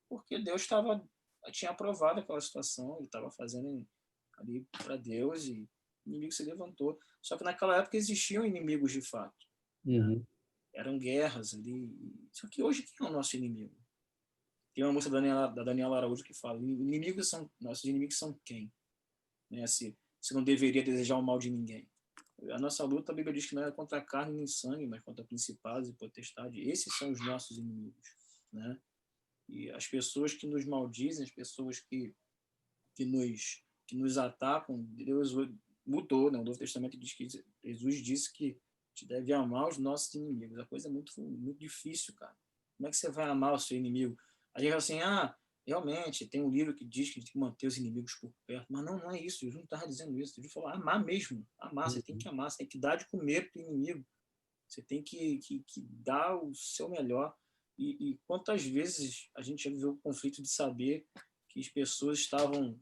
Porque Deus tinha aprovado aquela situação, ele estava fazendo ali para Deus e o inimigo se levantou. Só que naquela época existiam inimigos de fato. Né? Uhum. Eram guerras ali. Só que hoje quem é o nosso inimigo? Tem uma música da Daniela Araújo que fala: nossos inimigos são quem? Né? Se não deveria desejar o mal de ninguém. A nossa luta, a Bíblia diz que não é contra a carne nem sangue, mas contra principados e potestades. Esses são os nossos inimigos. Né? E as pessoas que nos maldizem, as pessoas que nos atacam, Deus mudou, né? O Novo Testamento diz que Jesus disse que a gente deve amar os nossos inimigos. A coisa é muito, muito difícil, cara. Como é que você vai amar o seu inimigo? A gente fala assim, realmente, tem um livro que diz que a gente tem que manter os inimigos por perto. Mas não é isso. Jesus não estava dizendo isso. Jesus falou amar mesmo. Amar, você tem que amar. Você tem que dar de comer para o inimigo. Você tem que dar o seu melhor. E quantas vezes a gente já viveu o conflito de saber que as pessoas estavam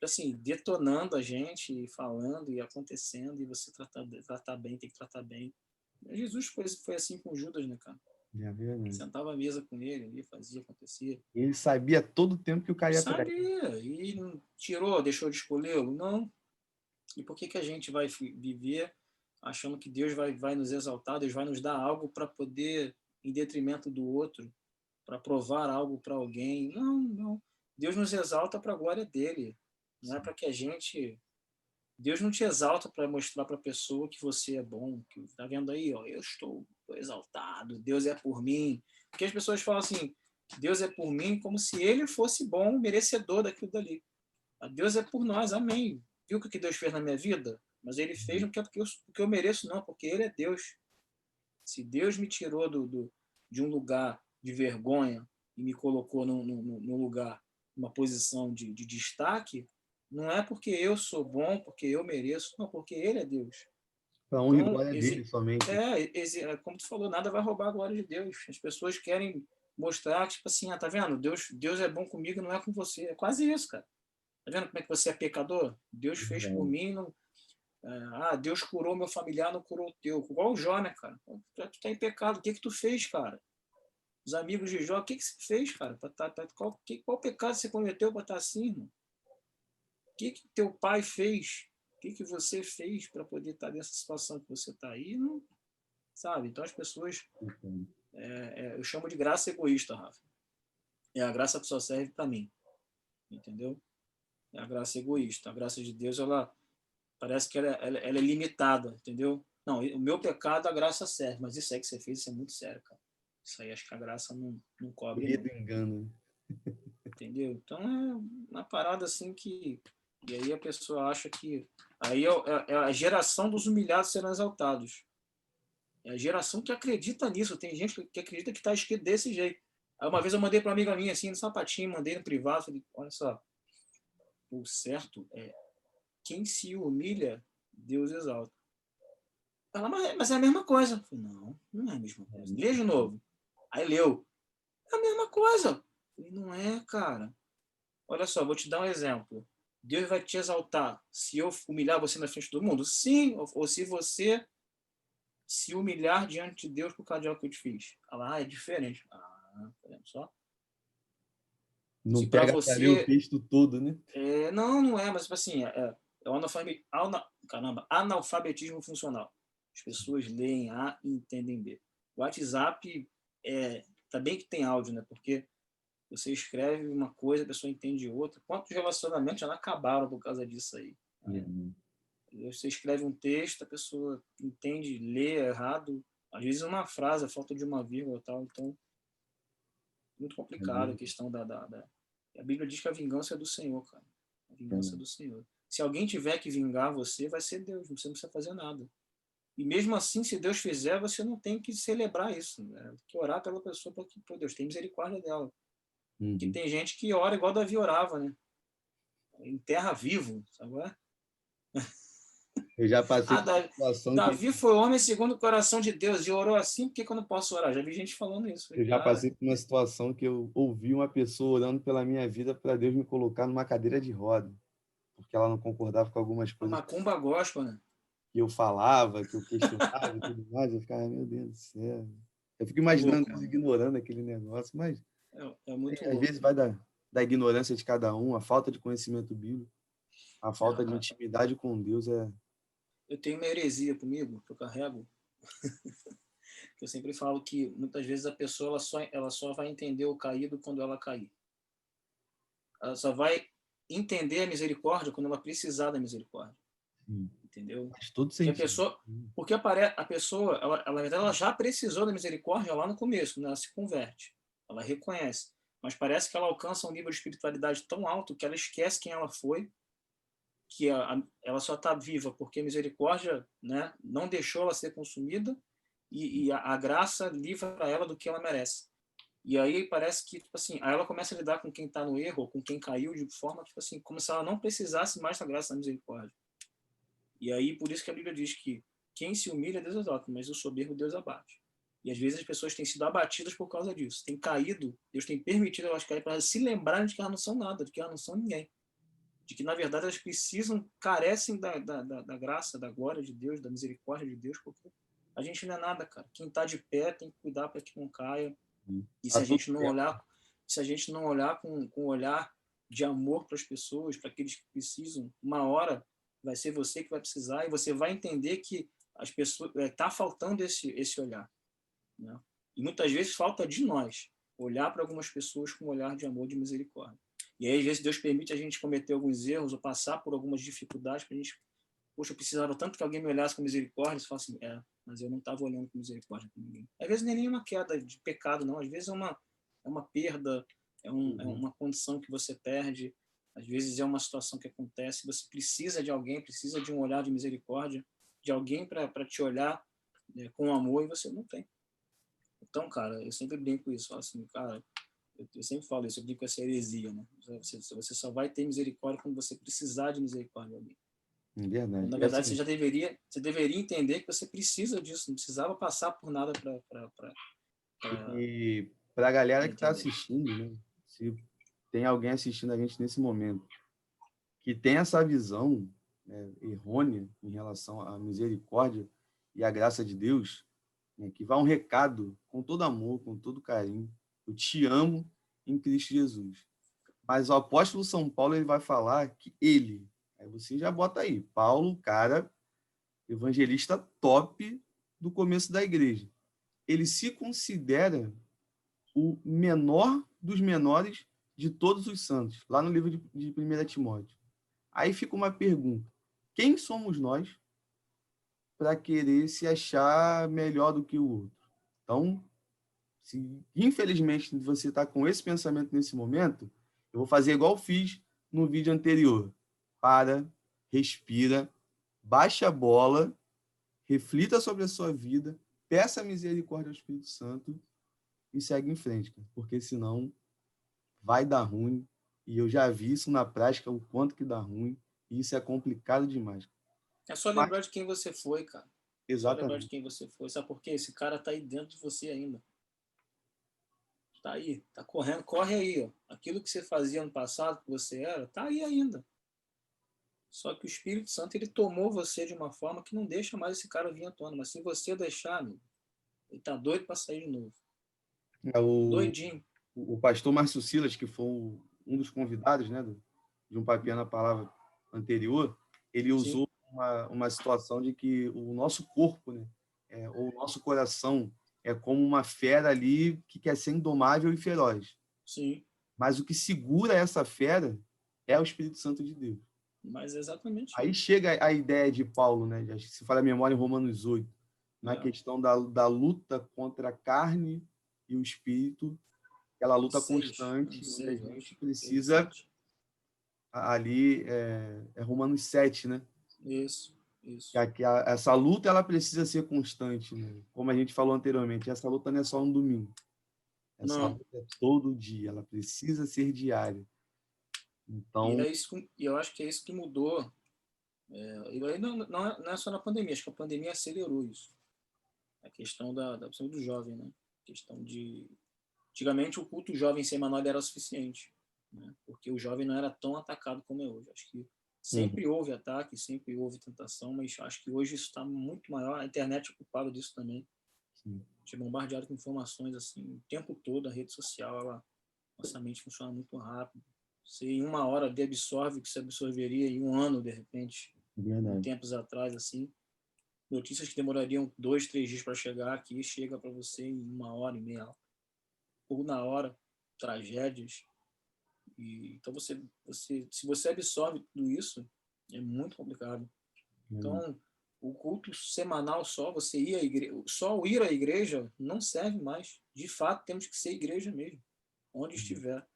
assim, detonando a gente, falando e acontecendo, e você tratar bem, tem que tratar bem. Jesus foi assim com Judas, né, cara? É verdade. Sentava à mesa com ele, fazia, acontecia. Ele sabia todo o tempo que o cara ia trair. Sabia, e não tirou, deixou de escolhê-lo? Não. E por que a gente vai viver achando que Deus vai nos exaltar, Deus vai nos dar algo para poder, em detrimento do outro, para provar algo para alguém? Não, não. Deus nos exalta para a glória dele. Não é para que a gente... Deus não te exalta para mostrar para a pessoa que você é bom, que tá vendo aí, ó, eu estou exaltado, Deus é por mim. Porque as pessoas falam assim, Deus é por mim como se ele fosse bom, merecedor daquilo dali. Deus é por nós, amém. Viu o que Deus fez na minha vida? Mas ele fez não porque eu mereço, não, porque ele é Deus. Se Deus me tirou de um lugar de vergonha e me colocou num lugar, numa posição de destaque, não é porque eu sou bom, porque eu mereço, não, porque ele é Deus. Para honra e Então, glória dele somente. como tu falou, nada vai roubar a glória de Deus. As pessoas querem mostrar que, tipo assim, tá vendo? Deus é bom comigo, não é com você. É quase isso, cara. Tá vendo como é que você é pecador? Deus fez por mim, não... Deus curou meu familiar, não curou o teu. Igual o Jó, né, cara? Tu tá em pecado, o que tu fez, cara? Os amigos de Jó, o que você fez, cara? Qual pecado você cometeu para estar assim, irmão? O que teu pai fez? O que você fez para poder estar nessa situação que você está aí? Não, sabe? Então as pessoas... eu chamo de graça egoísta, Rafa. É a graça que só serve para mim. Entendeu? É a graça egoísta. A graça de Deus, ela parece que ela é limitada, entendeu? Não, o meu pecado, a graça serve, mas isso aí que você fez, isso é muito sério, cara. Isso aí acho que a graça não cobre, Medo não. e engano. Entendeu? Então é uma parada assim que... E aí a pessoa acha que... Aí é a geração dos humilhados serão exaltados. É a geração que acredita nisso. Tem gente que acredita que está escrito desse jeito. Aí uma vez eu mandei para uma amiga minha, assim, no sapatinho, mandei no privado, falei, olha só, o certo é quem se humilha, Deus exalta. Ela, mas é a mesma coisa. Eu falei, não é a mesma coisa. Lê de novo. Aí leu. É a mesma coisa. Eu falei, não é, cara. Olha só, vou te dar um exemplo. Deus vai te exaltar se eu humilhar você na frente do mundo? Sim. Ou se você se humilhar diante de Deus por causa de algo que eu te fiz. Ela, é diferente. Tá vendo só? Não Se para pega para ler o você... texto todo, né? não é, mas tipo assim, analfabetismo funcional. As pessoas leem A e entendem B. O WhatsApp, tá bem que tem áudio, né? Porque você escreve uma coisa, a pessoa entende outra. Quantos relacionamentos já não acabaram por causa disso aí? Né? Você escreve um texto, a pessoa entende, lê errado, às vezes uma frase, a falta de uma vírgula e tal. Então, muito complicado a questão A Bíblia diz que a vingança é do Senhor, cara. A vingança é do Senhor. Se alguém tiver que vingar você, vai ser Deus, você não precisa fazer nada. E mesmo assim, se Deus fizer, você não tem que celebrar isso, né? Tem que orar pela pessoa para que, pô, Deus tem misericórdia dela. Porque Uhum. tem gente que ora igual Davi orava, né? Enterra vivo, sabe? Eu já passei Ah, por uma situação que Davi foi homem segundo o coração de Deus e orou assim, por que eu não posso orar? Já vi gente falando isso. Falei, eu já cara, passei por uma situação que eu ouvi uma pessoa orando pela minha vida para Deus me colocar numa cadeira de roda, porque ela não concordava com algumas a coisas macumba gospel, né? que eu falava, que eu questionava e tudo mais. Eu ficava, meu Deus do céu. Eu fico É imaginando louco, Deus mano. ignorando aquele negócio, mas É muito às louco. vezes vai da ignorância de cada um, a falta de conhecimento bíblico, a É, falta de intimidade com Deus é. eu tenho uma heresia comigo, que eu carrego, que eu sempre falo que muitas vezes a pessoa ela só vai entender o caído quando ela cair. Ela só vai entender a misericórdia quando ela precisar da misericórdia, Sim, entendeu? faz todo Que a sentido. pessoa, porque a pessoa, na verdade, ela já precisou da misericórdia lá no começo, quando ela se converte. Ela reconhece. Mas parece que ela alcança um nível de espiritualidade tão alto que ela esquece quem ela foi, que ela só está viva porque a misericórdia, né, não deixou ela ser consumida e a graça livra ela do que ela merece. E aí parece que, tipo assim, aí ela começa a lidar com quem está no erro, ou com quem caiu de forma, tipo assim, como se ela não precisasse mais da graça da misericórdia. E aí, por isso que a Bíblia diz que quem se humilha, Deus exalta, mas o soberbo, Deus abate. E às vezes as pessoas têm sido abatidas por causa disso. Têm caído, Deus tem permitido elas caírem para elas se lembrarem de que elas não são nada, de que elas não são ninguém. De que, na verdade, elas precisam, carecem da graça, da glória de Deus, da misericórdia de Deus, porque a gente não é nada, cara. Quem está de pé tem que cuidar para que não caia. E se A a todo gente não tempo. olhar, se a gente não olhar com um olhar de amor para as pessoas, para aqueles que precisam, uma hora vai ser você que vai precisar e você vai entender que as pessoas está faltando esse olhar, né? E muitas vezes falta de nós olhar para algumas pessoas com um olhar de amor, de misericórdia. E aí às vezes Deus permite a gente cometer alguns erros ou passar por algumas dificuldades para a gente, poxa, eu precisava tanto que alguém me olhasse com misericórdia, você fala assim, mas eu não estava olhando com misericórdia com ninguém. Às vezes nem é nenhuma queda de pecado, não. Às vezes é uma perda, é Uhum. uma condição que você perde. Às vezes é uma situação que acontece. Você precisa de alguém, precisa de um olhar de misericórdia, de alguém para te olhar, né, com amor, e você não tem. Então, cara, eu sempre brinco com isso. Falo assim, cara, eu sempre falo isso, eu brinco com essa heresia, né? Você só vai ter misericórdia quando você precisar de misericórdia de alguém. É verdade. Na E verdade, assim, você deveria entender que você precisa disso, não precisava passar por nada e para a galera que está entender. assistindo, né? Se tem alguém assistindo a gente nesse momento que tem essa visão, né, errônea em relação à misericórdia e à graça de Deus, né, que vai um recado com todo amor, com todo carinho. Eu te amo em Cristo Jesus. Mas o apóstolo São Paulo ele vai falar que ele, aí você já bota aí, Paulo, cara, evangelista top do começo da igreja. Ele se considera o menor dos menores de todos os santos, lá no livro de 1 Timóteo. Aí fica uma pergunta: quem somos nós para querer se achar melhor do que o outro? Então, se infelizmente você está com esse pensamento nesse momento, eu vou fazer igual eu fiz no vídeo anterior. Para, respira, baixa a bola, reflita sobre a sua vida, peça misericórdia ao Espírito Santo e segue em frente, cara, porque senão vai dar ruim. E eu já vi isso na prática, o quanto que dá ruim. E isso é complicado demais. É só Mas, lembrar de quem você foi, cara. Só lembrar de exatamente. quem você foi. Sabe por quê? Esse cara tá aí dentro de você ainda. Tá aí, tá correndo, corre aí, ó. Aquilo que você fazia no passado, que você era, tá aí ainda. Só que o Espírito Santo, ele tomou você de uma forma que não deixa mais esse cara vir à tona. Mas se você deixar, amigo, ele tá doido para sair de novo. É Doidinho. o pastor Márcio Silas, que foi um dos convidados, né, de um Papinha na Palavra anterior, ele Sim, usou uma situação de que o nosso corpo, né, ou o nosso coração, é como uma fera ali que quer ser indomável e feroz. sim. Mas o que segura essa fera é o Espírito Santo de Deus. Mas é exatamente Aí isso. chega a ideia de Paulo, né? Acho que se fala a memória em Romanos 8, na É. questão da luta contra a carne e o espírito, aquela luta Seis, constante, Romanos onde a 6, eu gente acho. 6 e precisa, 7. ali, é Romanos 7, né? Isso. Isso. Essa luta ela precisa ser constante, né? Como a gente falou anteriormente, essa luta não é só um domingo. Essa Não. luta é todo dia, ela precisa ser diária. E Então, é isso e eu acho que é isso que mudou. E aí não é só na pandemia, acho que a pandemia acelerou isso. A questão da opção do jovem, né? A questão de... Antigamente, o culto jovem semanal era suficiente, né? Porque o jovem não era tão atacado como é hoje. Acho que sempre houve ataque, sempre houve tentação, mas acho que hoje isso está muito maior. A internet é culpada disso também. sim, A gente é bombardeado com informações assim, o tempo todo. A rede social, nossa mente funciona muito rápido. Você em uma hora absorve o que você absorveria em um ano, de repente, é em verdade. tempos atrás, assim. Notícias que demorariam 2, 3 dias para chegar aqui, chega para você em uma hora e meia, ou na hora, tragédias. Então, se você absorve tudo isso, é muito complicado. Então, o culto semanal só, você ir à igreja, só o ir à igreja não serve mais. De fato, temos que ser igreja mesmo, onde estiver.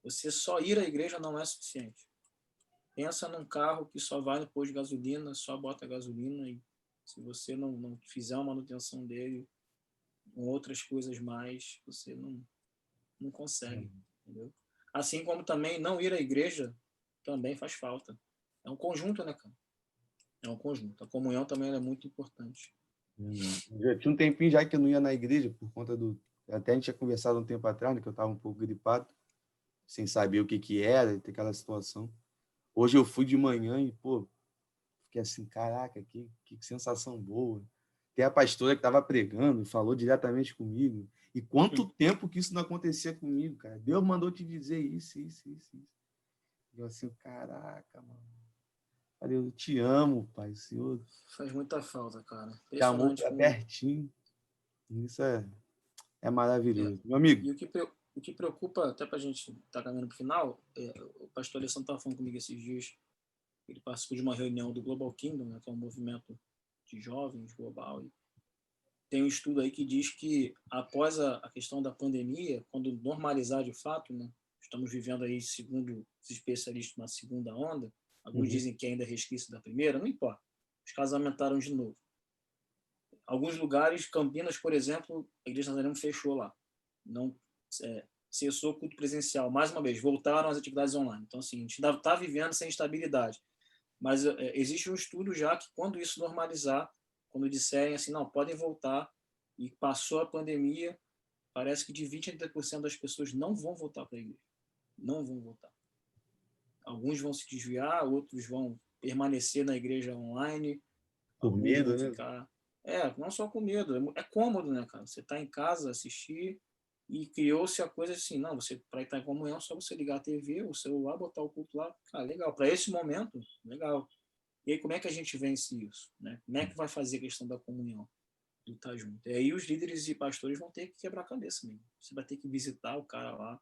Você só ir à igreja não é suficiente. Pensa num carro que só vai no posto de gasolina, só bota gasolina e se você não fizer a manutenção dele, com outras coisas mais, você não consegue, entendeu? Assim como também não ir à igreja também faz falta. É um conjunto, né, cara? É um conjunto. A comunhão também é muito importante. Já tinha um tempinho já que eu não ia na igreja por conta do... Até a gente tinha conversado um tempo atrás, né, que eu estava um pouco gripado, sem saber o que que era, e ter aquela situação. Hoje eu fui de manhã e, pô, fiquei assim, caraca, que sensação boa. Tem a pastora que estava pregando, falou diretamente comigo. E quanto tempo que isso não acontecia comigo, cara? Deus mandou te dizer isso, isso, isso, isso. E eu assim, caraca, mano. Falei, eu te amo, Pai, o Senhor Faz muita falta, cara. te amou Impressionante para como... pertinho. Isso é É. maravilhoso. Meu amigo, E o que preocupa, até para a gente estar caminhando para o final, o pastor Alessandro estava falando comigo esses dias, ele participou de uma reunião do Global Kingdom, né, que é um movimento de jovens global, e tem um estudo aí que diz que após a questão da pandemia, quando normalizar de fato, né, estamos vivendo aí, segundo os especialistas, uma segunda onda, alguns dizem que ainda é resquício da primeira, não importa, os casos aumentaram de novo. Alguns lugares, Campinas, por exemplo, a Igreja Nazareno fechou lá. Não cessou o culto presencial. Mais uma vez, voltaram as atividades online. Então, assim, a gente ainda está vivendo sem estabilidade. Mas existe um estudo já que, quando isso normalizar, quando disserem assim, não, podem voltar, e passou a pandemia, parece que de 20% a 30% das pessoas não vão voltar para a igreja. Não vão voltar. Alguns vão se desviar, outros vão permanecer na igreja online, por alguns medo, vão né? ficar... não só com medo, é cômodo, né, cara? Você tá em casa, assistir, e criou-se a coisa assim, não, você, para estar em comunhão, é só você ligar a TV, o celular, botar o culto lá, cara, legal. Para esse momento, legal. E aí, como é que a gente vence isso, né? Como é que vai fazer a questão da comunhão, do estar junto? E aí os líderes e pastores vão ter que quebrar a cabeça mesmo. Você vai ter que visitar o cara lá,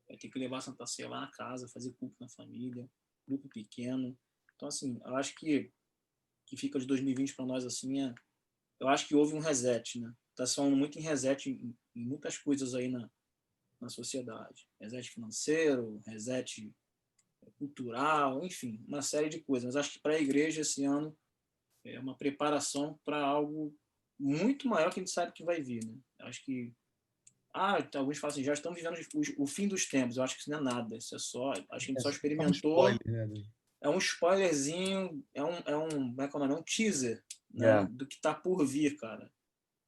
vai ter que levar a Santa Ceia lá na casa, fazer culto na família, grupo pequeno. Então, assim, eu acho que fica de 2020 para nós, assim, eu acho que houve um reset, né? Está se falando muito em reset em muitas coisas aí na sociedade. Reset financeiro, reset cultural, enfim, uma série de coisas. Mas acho que para a igreja esse ano é uma preparação para algo muito maior que a gente sabe que vai vir, né? Acho que alguns falam assim, já estamos vivendo o fim dos tempos. Eu acho que isso não é nada. Isso é só, acho que a gente só É um spoiler, experimentou. né? É um spoilerzinho, como é que é o nome? É um teaser, né, É, do que está por vir, cara.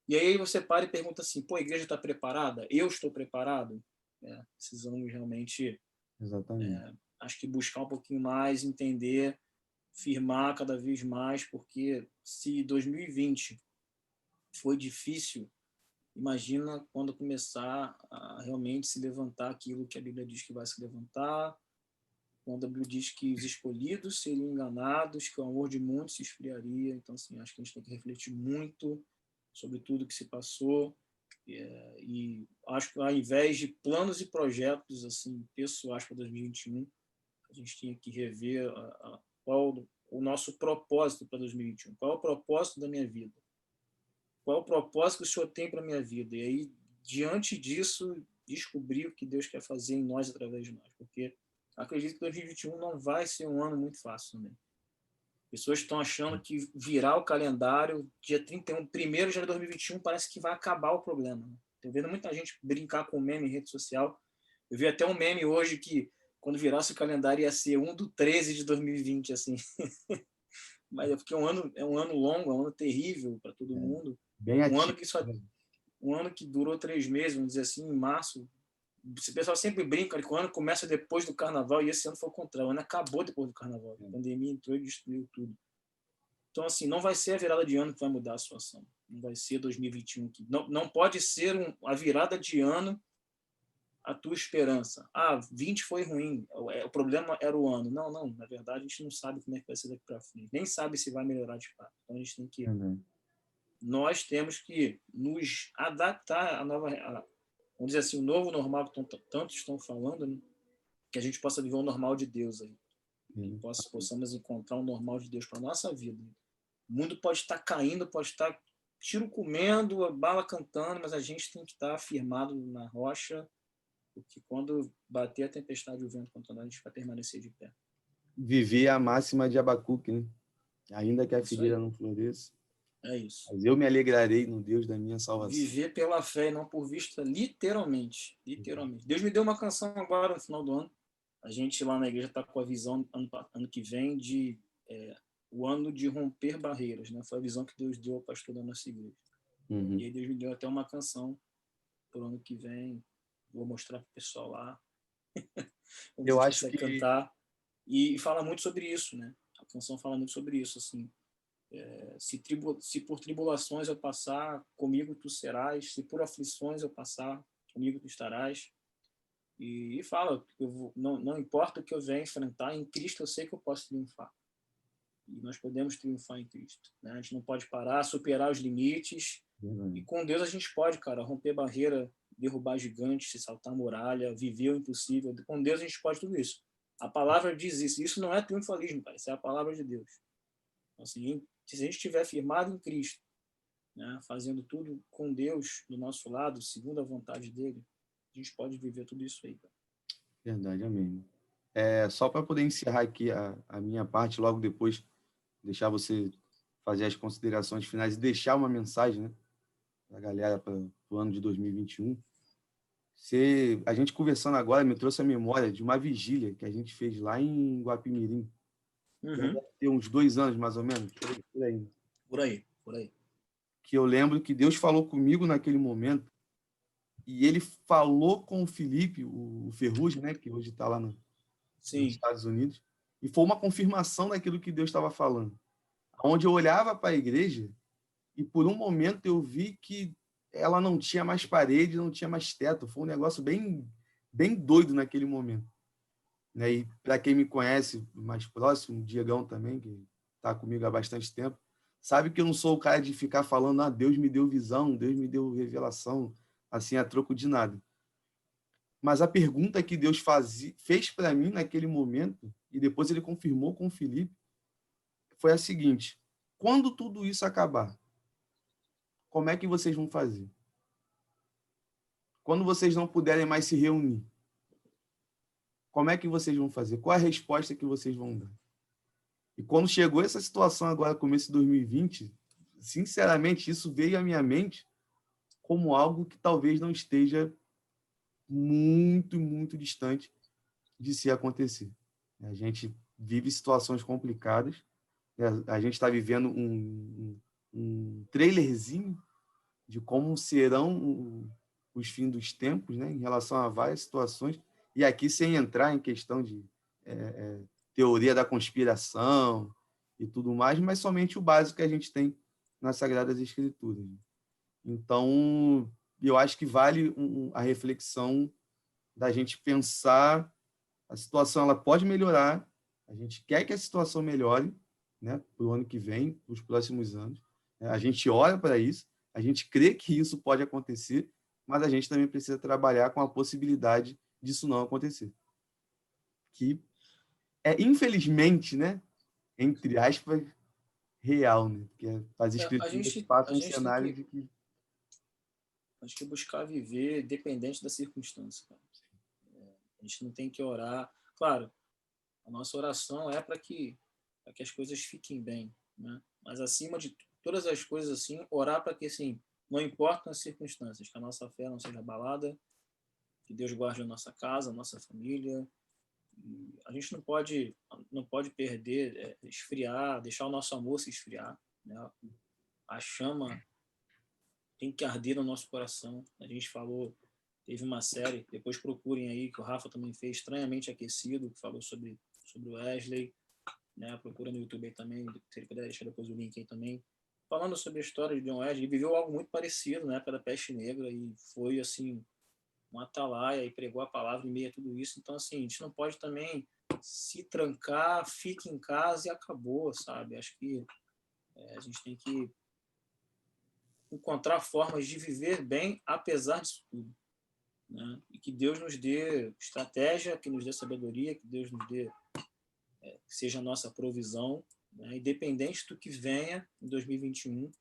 E aí você para e pergunta assim, pô, a igreja está preparada? Eu estou preparado? Precisamos realmente, exatamente. acho que buscar um pouquinho mais, entender, firmar cada vez mais, porque se 2020 foi difícil, imagina quando começar a realmente se levantar aquilo que a Bíblia diz que vai se levantar, quando a Bíblia diz que os escolhidos seriam enganados, que o amor de muitos se esfriaria. Então, assim, acho que a gente tem que refletir muito sobre tudo que se passou. E acho que ao invés de planos e projetos assim pessoais para 2021, a gente tinha que rever qual o nosso propósito para 2021. Qual é o propósito da minha vida? Qual é o propósito que o Senhor tem para a minha vida? E aí, diante disso, descobrir o que Deus quer fazer em nós através de nós. Porque acredito que 2021 não vai ser um ano muito fácil também. Pessoas estão achando que virar o calendário, dia 31, 1º de janeiro de 2021, parece que vai acabar o problema. Estou vendo muita gente brincar com meme em rede social. Eu vi até um meme hoje que, quando virasse o calendário, ia ser 1/13 de 2020, assim. Mas é porque é um ano longo, é um ano terrível para todo mundo. Bem Um ano ativo. que um ano que durou 3 meses, vamos dizer assim, em março. O pessoal sempre brinca que o ano começa depois do carnaval, e esse ano foi o contrário. O ano acabou depois do carnaval. A pandemia entrou e destruiu tudo. Então, assim, não vai ser a virada de ano que vai mudar a situação. Não vai ser 2021. Não pode ser a virada de ano a tua esperança. 20 foi ruim, o problema era o ano. Não, na verdade, a gente não sabe como é que vai ser daqui para frente. Nem sabe se vai melhorar de fato. Então, a gente tem que... Nós temos que nos adaptar à nova... vamos dizer assim, o novo normal que tantos estão falando, né? Que a gente possa viver o normal de Deus aí. Que possamos encontrar um normal de Deus para a nossa vida. O mundo pode estar caindo, pode estar tiro comendo, bala cantando, mas a gente tem que estar firmado na rocha, porque quando bater a tempestade e o vento contra nós, a gente vai permanecer de pé. Viver a máxima de Abacuque, né? Ainda que a figueira não floresça. É isso. Mas eu me alegrarei no Deus da minha salvação. Viver pela fé e não por vista, literalmente. Literalmente. Deus me deu uma canção agora, no final do ano. A gente lá na igreja está com a visão, ano que vem, de o ano de romper barreiras. Né? Foi a visão que Deus deu ao pastor da nossa igreja. E aí Deus me deu até uma canção para o ano que vem. Vou mostrar para o pessoal lá. Eu acho que cantar. E fala muito sobre isso, né? A canção fala muito sobre isso, assim. Se por tribulações eu passar, comigo tu serás. Se por aflições eu passar, comigo tu estarás. E fala, não importa o que eu venha enfrentar, em Cristo eu sei que eu posso triunfar. E nós podemos triunfar em Cristo. Né? A gente não pode parar, superar os limites. E com Deus a gente pode, cara, romper barreira, derrubar gigantes, se saltar muralha, viver o impossível. Com Deus a gente pode tudo isso. A palavra diz isso. Isso não é triunfalismo, cara. Isso é a palavra de Deus. Então, assim, se a gente estiver firmado em Cristo, né, fazendo tudo com Deus do nosso lado, segundo a vontade dele, a gente pode viver tudo isso aí. Cara. Verdade, amém. Só para poder encerrar aqui a minha parte, logo depois deixar você fazer as considerações finais e deixar uma mensagem, né, para a galera para o ano de 2021. A gente conversando agora me trouxe a memória de uma vigília que a gente fez lá em Guapimirim. Deve ter uns 2 anos, mais ou menos. Por aí. Que eu lembro que Deus falou comigo naquele momento e ele falou com o Felipe, o Ferrugem, né, que hoje está lá nos Estados Unidos, e foi uma confirmação daquilo que Deus estava falando. Onde eu olhava para a igreja e por um momento eu vi que ela não tinha mais parede, não tinha mais teto. Foi um negócio bem, bem doido naquele momento. Né? E para quem me conhece mais próximo, o Diegão também, que está comigo há bastante tempo, sabe que eu não sou o cara de ficar falando, Deus me deu visão, Deus me deu revelação, assim, a troco de nada. Mas a pergunta que Deus fez para mim naquele momento, e depois ele confirmou com o Felipe, foi a seguinte: quando tudo isso acabar, como é que vocês vão fazer? Quando vocês não puderem mais se reunir, como é que vocês vão fazer? Qual a resposta que vocês vão dar? E quando chegou essa situação agora, começo de 2020, sinceramente, isso veio à minha mente como algo que talvez não esteja muito, muito distante de se acontecer. A gente vive situações complicadas, a gente está vivendo um trailerzinho de como serão os fins dos tempos, né, em relação a várias situações, e aqui sem entrar em questão de teoria da conspiração e tudo mais, mas somente o básico que a gente tem nas Sagradas Escrituras. Então, eu acho que vale a reflexão da gente pensar, a situação ela pode melhorar, a gente quer que a situação melhore, né, para o ano que vem, para os próximos anos, a gente ora para isso, a gente crê que isso pode acontecer, mas a gente também precisa trabalhar com a possibilidade disso não acontecer. Que infelizmente, né, entre aspas, real, né? Porque as escrituras passam um cenário de que... A gente tem que buscar viver dependente da circunstância. Cara. A gente não tem que orar... Claro, a nossa oração é para que para que as coisas fiquem bem, né? Mas acima de todas as coisas, assim, orar para que, assim, não importam as circunstâncias, que a nossa fé não seja abalada, que Deus guarde a nossa casa, a nossa família. E a gente não pode perder, esfriar, deixar o nosso amor se esfriar, né? A chama tem que arder no nosso coração. A gente falou, teve uma série, depois procurem aí, que o Rafa também fez, Estranhamente Aquecido, que falou sobre o Wesley, né? Procura no YouTube aí também, se ele puder deixar depois o link aí também, falando sobre a história de John Wesley. Ele viveu algo muito parecido na época da peste negra e foi, assim, um atalaia e pregou a palavra em meio a tudo isso. Então, assim, a gente não pode também se trancar, fique em casa e acabou, sabe? Acho que a gente tem que encontrar formas de viver bem apesar disso tudo, né? E que Deus nos dê estratégia, que nos dê sabedoria, que Deus nos dê, que seja a nossa provisão, né? Independente do que venha em 2021,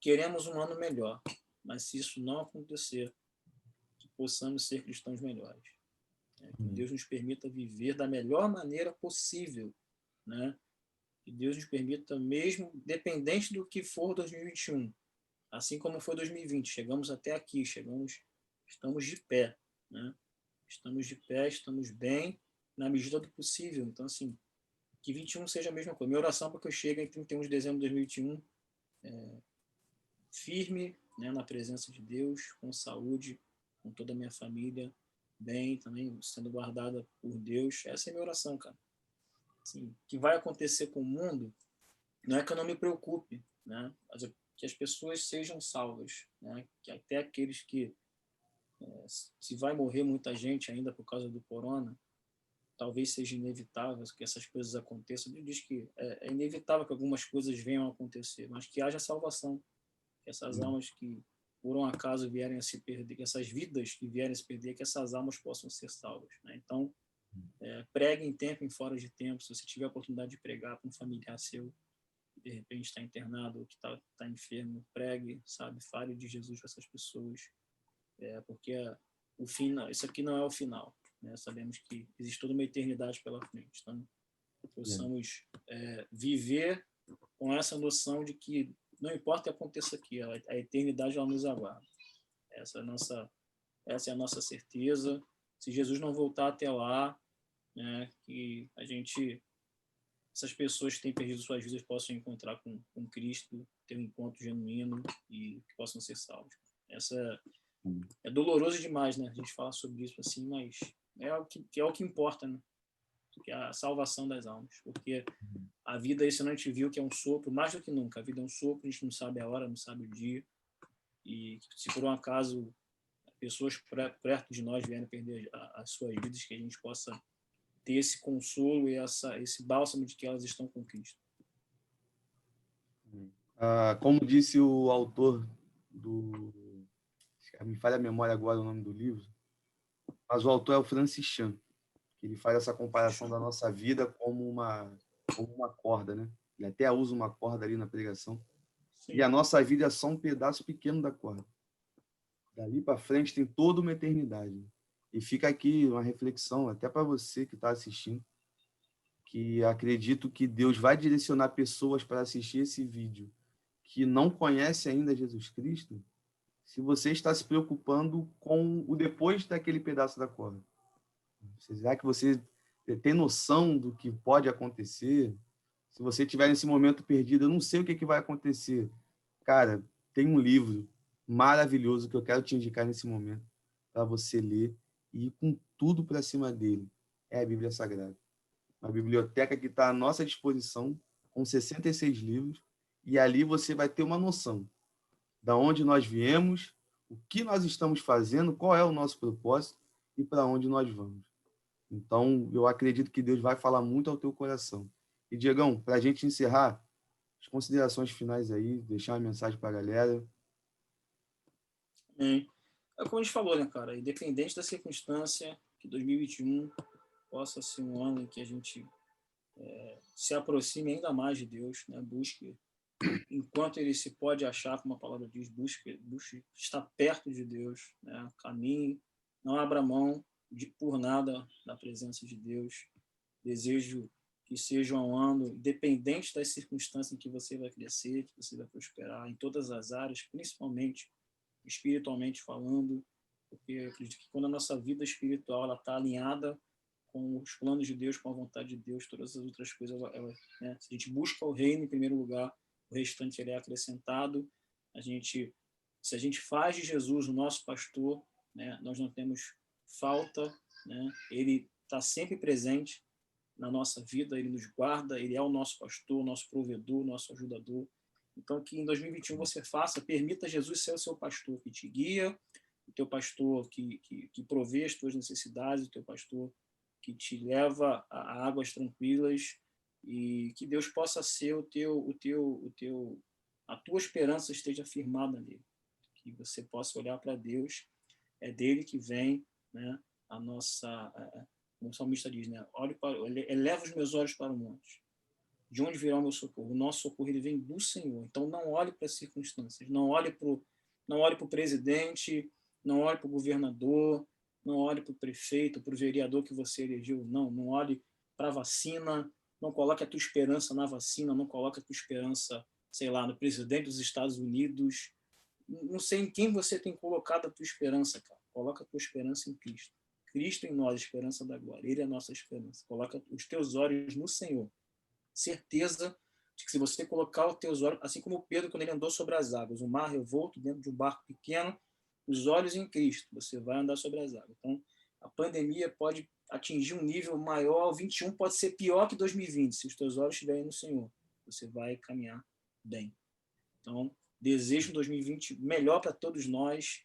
queremos um ano melhor, mas se isso não acontecer, que possamos ser cristãos melhores, né? Que Deus nos permita viver da melhor maneira possível, né? Que Deus nos permita, mesmo dependente do que for 2021, assim como foi 2020, chegamos até aqui, estamos de pé, né? Estamos de pé, estamos bem, na medida do possível. Então, assim, que 21 seja a mesma coisa. Minha oração é para que eu chegue em 31 de dezembro de 2021 firme, né, na presença de Deus, com saúde, com toda a minha família, bem também, sendo guardada por Deus. Essa é a minha oração, cara. Assim, o que vai acontecer com o mundo não é que eu não me preocupe, né? Mas é que as pessoas sejam salvas, né? Que até aqueles que, se vai morrer muita gente ainda por causa do corona, talvez seja inevitável que essas coisas aconteçam. Ele diz que é inevitável que algumas coisas venham a acontecer, mas que haja salvação, que essas almas que por um acaso vierem a se perder, que essas vidas que vierem a se perder, que essas almas possam ser salvas, né? Então, pregue em tempo, em fora de tempo. Se você tiver a oportunidade de pregar para um familiar seu, que de repente está internado ou que está enfermo, pregue, sabe? Fale de Jesus para essas pessoas, porque o fim, isso aqui não é o final, né? Sabemos que existe toda uma eternidade pela frente. Então, possamos viver com essa noção de que não importa o que aconteça aqui, a eternidade ela nos aguarda. Essa é a nossa certeza. Se Jesus não voltar até lá, né, que essas pessoas que têm perdido suas vidas possam encontrar com Cristo, ter um encontro genuíno e que possam ser salvos. É doloroso demais, né, a gente falar sobre isso assim, mas é o que importa, né? Que é a salvação das almas, porque a vida, isso a gente viu que é um sopro, mais do que nunca, a vida é um sopro, a gente não sabe a hora, não sabe o dia, e se por um acaso pessoas perto de nós vierem perder as suas vidas, que a gente possa ter esse consolo e esse bálsamo de que elas estão com Cristo. Como disse o autor me falha a memória agora o nome do livro, mas o autor é o Francis Chan, que ele faz essa comparação da nossa vida como uma corda, né? Ele até usa uma corda ali na pregação. Sim. E a nossa vida é só um pedaço pequeno da corda. Dali para frente tem toda uma eternidade. E fica aqui uma reflexão, até para você que está assistindo, que acredito que Deus vai direcionar pessoas para assistir esse vídeo que não conhece ainda Jesus Cristo, se você está se preocupando com o depois daquele pedaço da corda. Será que você tem noção do que pode acontecer? Se você estiver nesse momento perdido, eu não sei o que vai acontecer. Cara, tem um livro maravilhoso que eu quero te indicar nesse momento para você ler e ir com tudo para cima dele. É a Bíblia Sagrada. Uma biblioteca que está à nossa disposição, com 66 livros, e ali você vai ter uma noção de onde nós viemos, o que nós estamos fazendo, qual é o nosso propósito e para onde nós vamos. Então, eu acredito que Deus vai falar muito ao teu coração. E, Diegão, para a gente encerrar, as considerações finais aí, deixar uma mensagem para a galera. É como a gente falou, né, cara? Independente da circunstância, que 2021 possa ser um ano em que a gente se aproxime ainda mais de Deus, né? Busque, enquanto ele se pode achar, como a palavra diz, busque estar perto de Deus, né? Caminhe, não abra mão por nada da presença de Deus. Desejo que seja um ano, independente das circunstâncias em que você vai crescer, que você vai prosperar em todas as áreas, principalmente espiritualmente falando, porque eu acredito que quando a nossa vida espiritual está alinhada com os planos de Deus, com a vontade de Deus, todas as outras coisas, né? Se a gente busca o reino em primeiro lugar, o restante ele é acrescentado. Se a gente faz de Jesus o nosso pastor, né, nós não temos falta, né? Ele está sempre presente na nossa vida, ele nos guarda, ele é o nosso pastor, nosso provedor, nosso ajudador. Então, que em 2021 você permita Jesus ser o seu pastor que te guia, o teu pastor que provê as tuas necessidades, o teu pastor que te leva a águas tranquilas, e que Deus possa ser a tua esperança esteja firmada nele, que você possa olhar para Deus, é dele que vem, né, a nossa, como o salmista diz, né, eleva os meus olhos para o monte. De onde virá o meu socorro? O nosso socorro ele vem do Senhor. Então não olhe para as circunstâncias, não olhe para o presidente, não olhe para o governador, não olhe para o prefeito, para o vereador que você elegeu, não olhe para a vacina, não coloque a tua esperança na vacina, não coloque a tua esperança, sei lá, no presidente dos Estados Unidos. Não sei em quem você tem colocado a tua esperança, cara. Coloca a tua esperança em Cristo. Cristo em nós, a esperança da glória. Ele é a nossa esperança. Coloca os teus olhos no Senhor. Certeza de que se você colocar os teus olhos, assim como Pedro quando ele andou sobre as águas, o mar revolto dentro de um barco pequeno, os olhos em Cristo, você vai andar sobre as águas. Então, a pandemia pode atingir um nível maior, o 21 pode ser pior que 2020, se os teus olhos estiverem no Senhor, você vai caminhar bem. Então, desejo 2020 melhor para todos nós,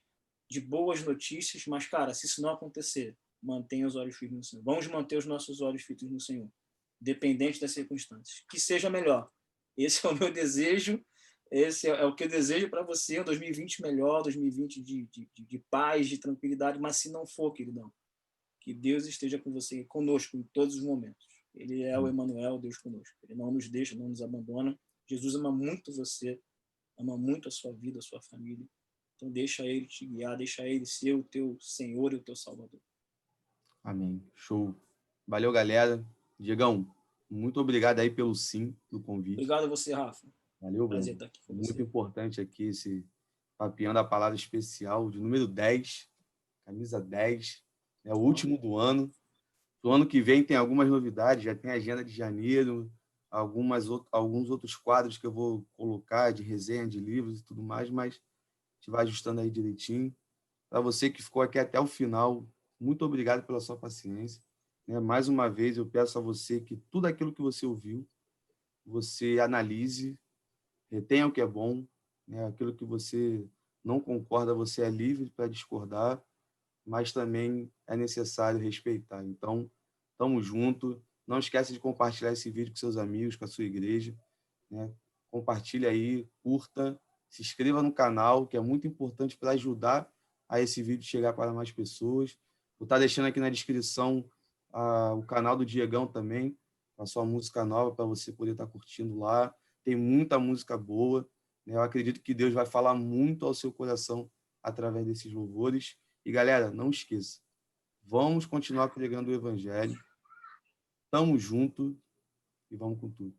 de boas notícias, mas, cara, se isso não acontecer, mantenha os olhos firmes no Senhor. Vamos manter os nossos olhos fitos no Senhor, dependente das circunstâncias. Que seja melhor. Esse é o meu desejo, esse é o que eu desejo para você, um 2020 melhor, 2020 de paz, de tranquilidade, mas se não for, queridão, que Deus esteja com você, conosco em todos os momentos. Ele é o Emanuel, Deus conosco. Ele não nos deixa, não nos abandona. Jesus ama muito você, ama muito a sua vida, a sua família. Então deixa ele te guiar, deixa ele ser o teu Senhor e o teu Salvador. Amém. Show. Valeu, galera. Diegão, muito obrigado aí pelo sim, do convite. Obrigado a você, Rafa. Valeu, Prazer Bruno. estar aqui com Muito você. importante aqui esse Papeando a Palavra especial de número 10, camisa 10. É o último do ano. O ano que vem tem algumas novidades, já tem a agenda de janeiro, alguns outros quadros que eu vou colocar de resenha de livros e tudo mais, mas a gente vai ajustando aí direitinho. Para você que ficou aqui até o final, muito obrigado pela sua paciência. Mais uma vez, eu peço a você que tudo aquilo que você ouviu, você analise, retenha o que é bom, aquilo que você não concorda, você é livre para discordar, mas também é necessário respeitar. Então, estamos juntos. Não esquece de compartilhar esse vídeo com seus amigos, com a sua igreja. Compartilhe aí, curta, se inscreva no canal, que é muito importante para ajudar a esse vídeo chegar para mais pessoas. Vou estar deixando aqui na descrição o canal do Diegão também, a sua música nova, para você poder estar curtindo lá. Tem muita música boa. Eu acredito que Deus vai falar muito ao seu coração através desses louvores. E, galera, não esqueça, vamos continuar pregando o Evangelho. Tamo junto e vamos com tudo.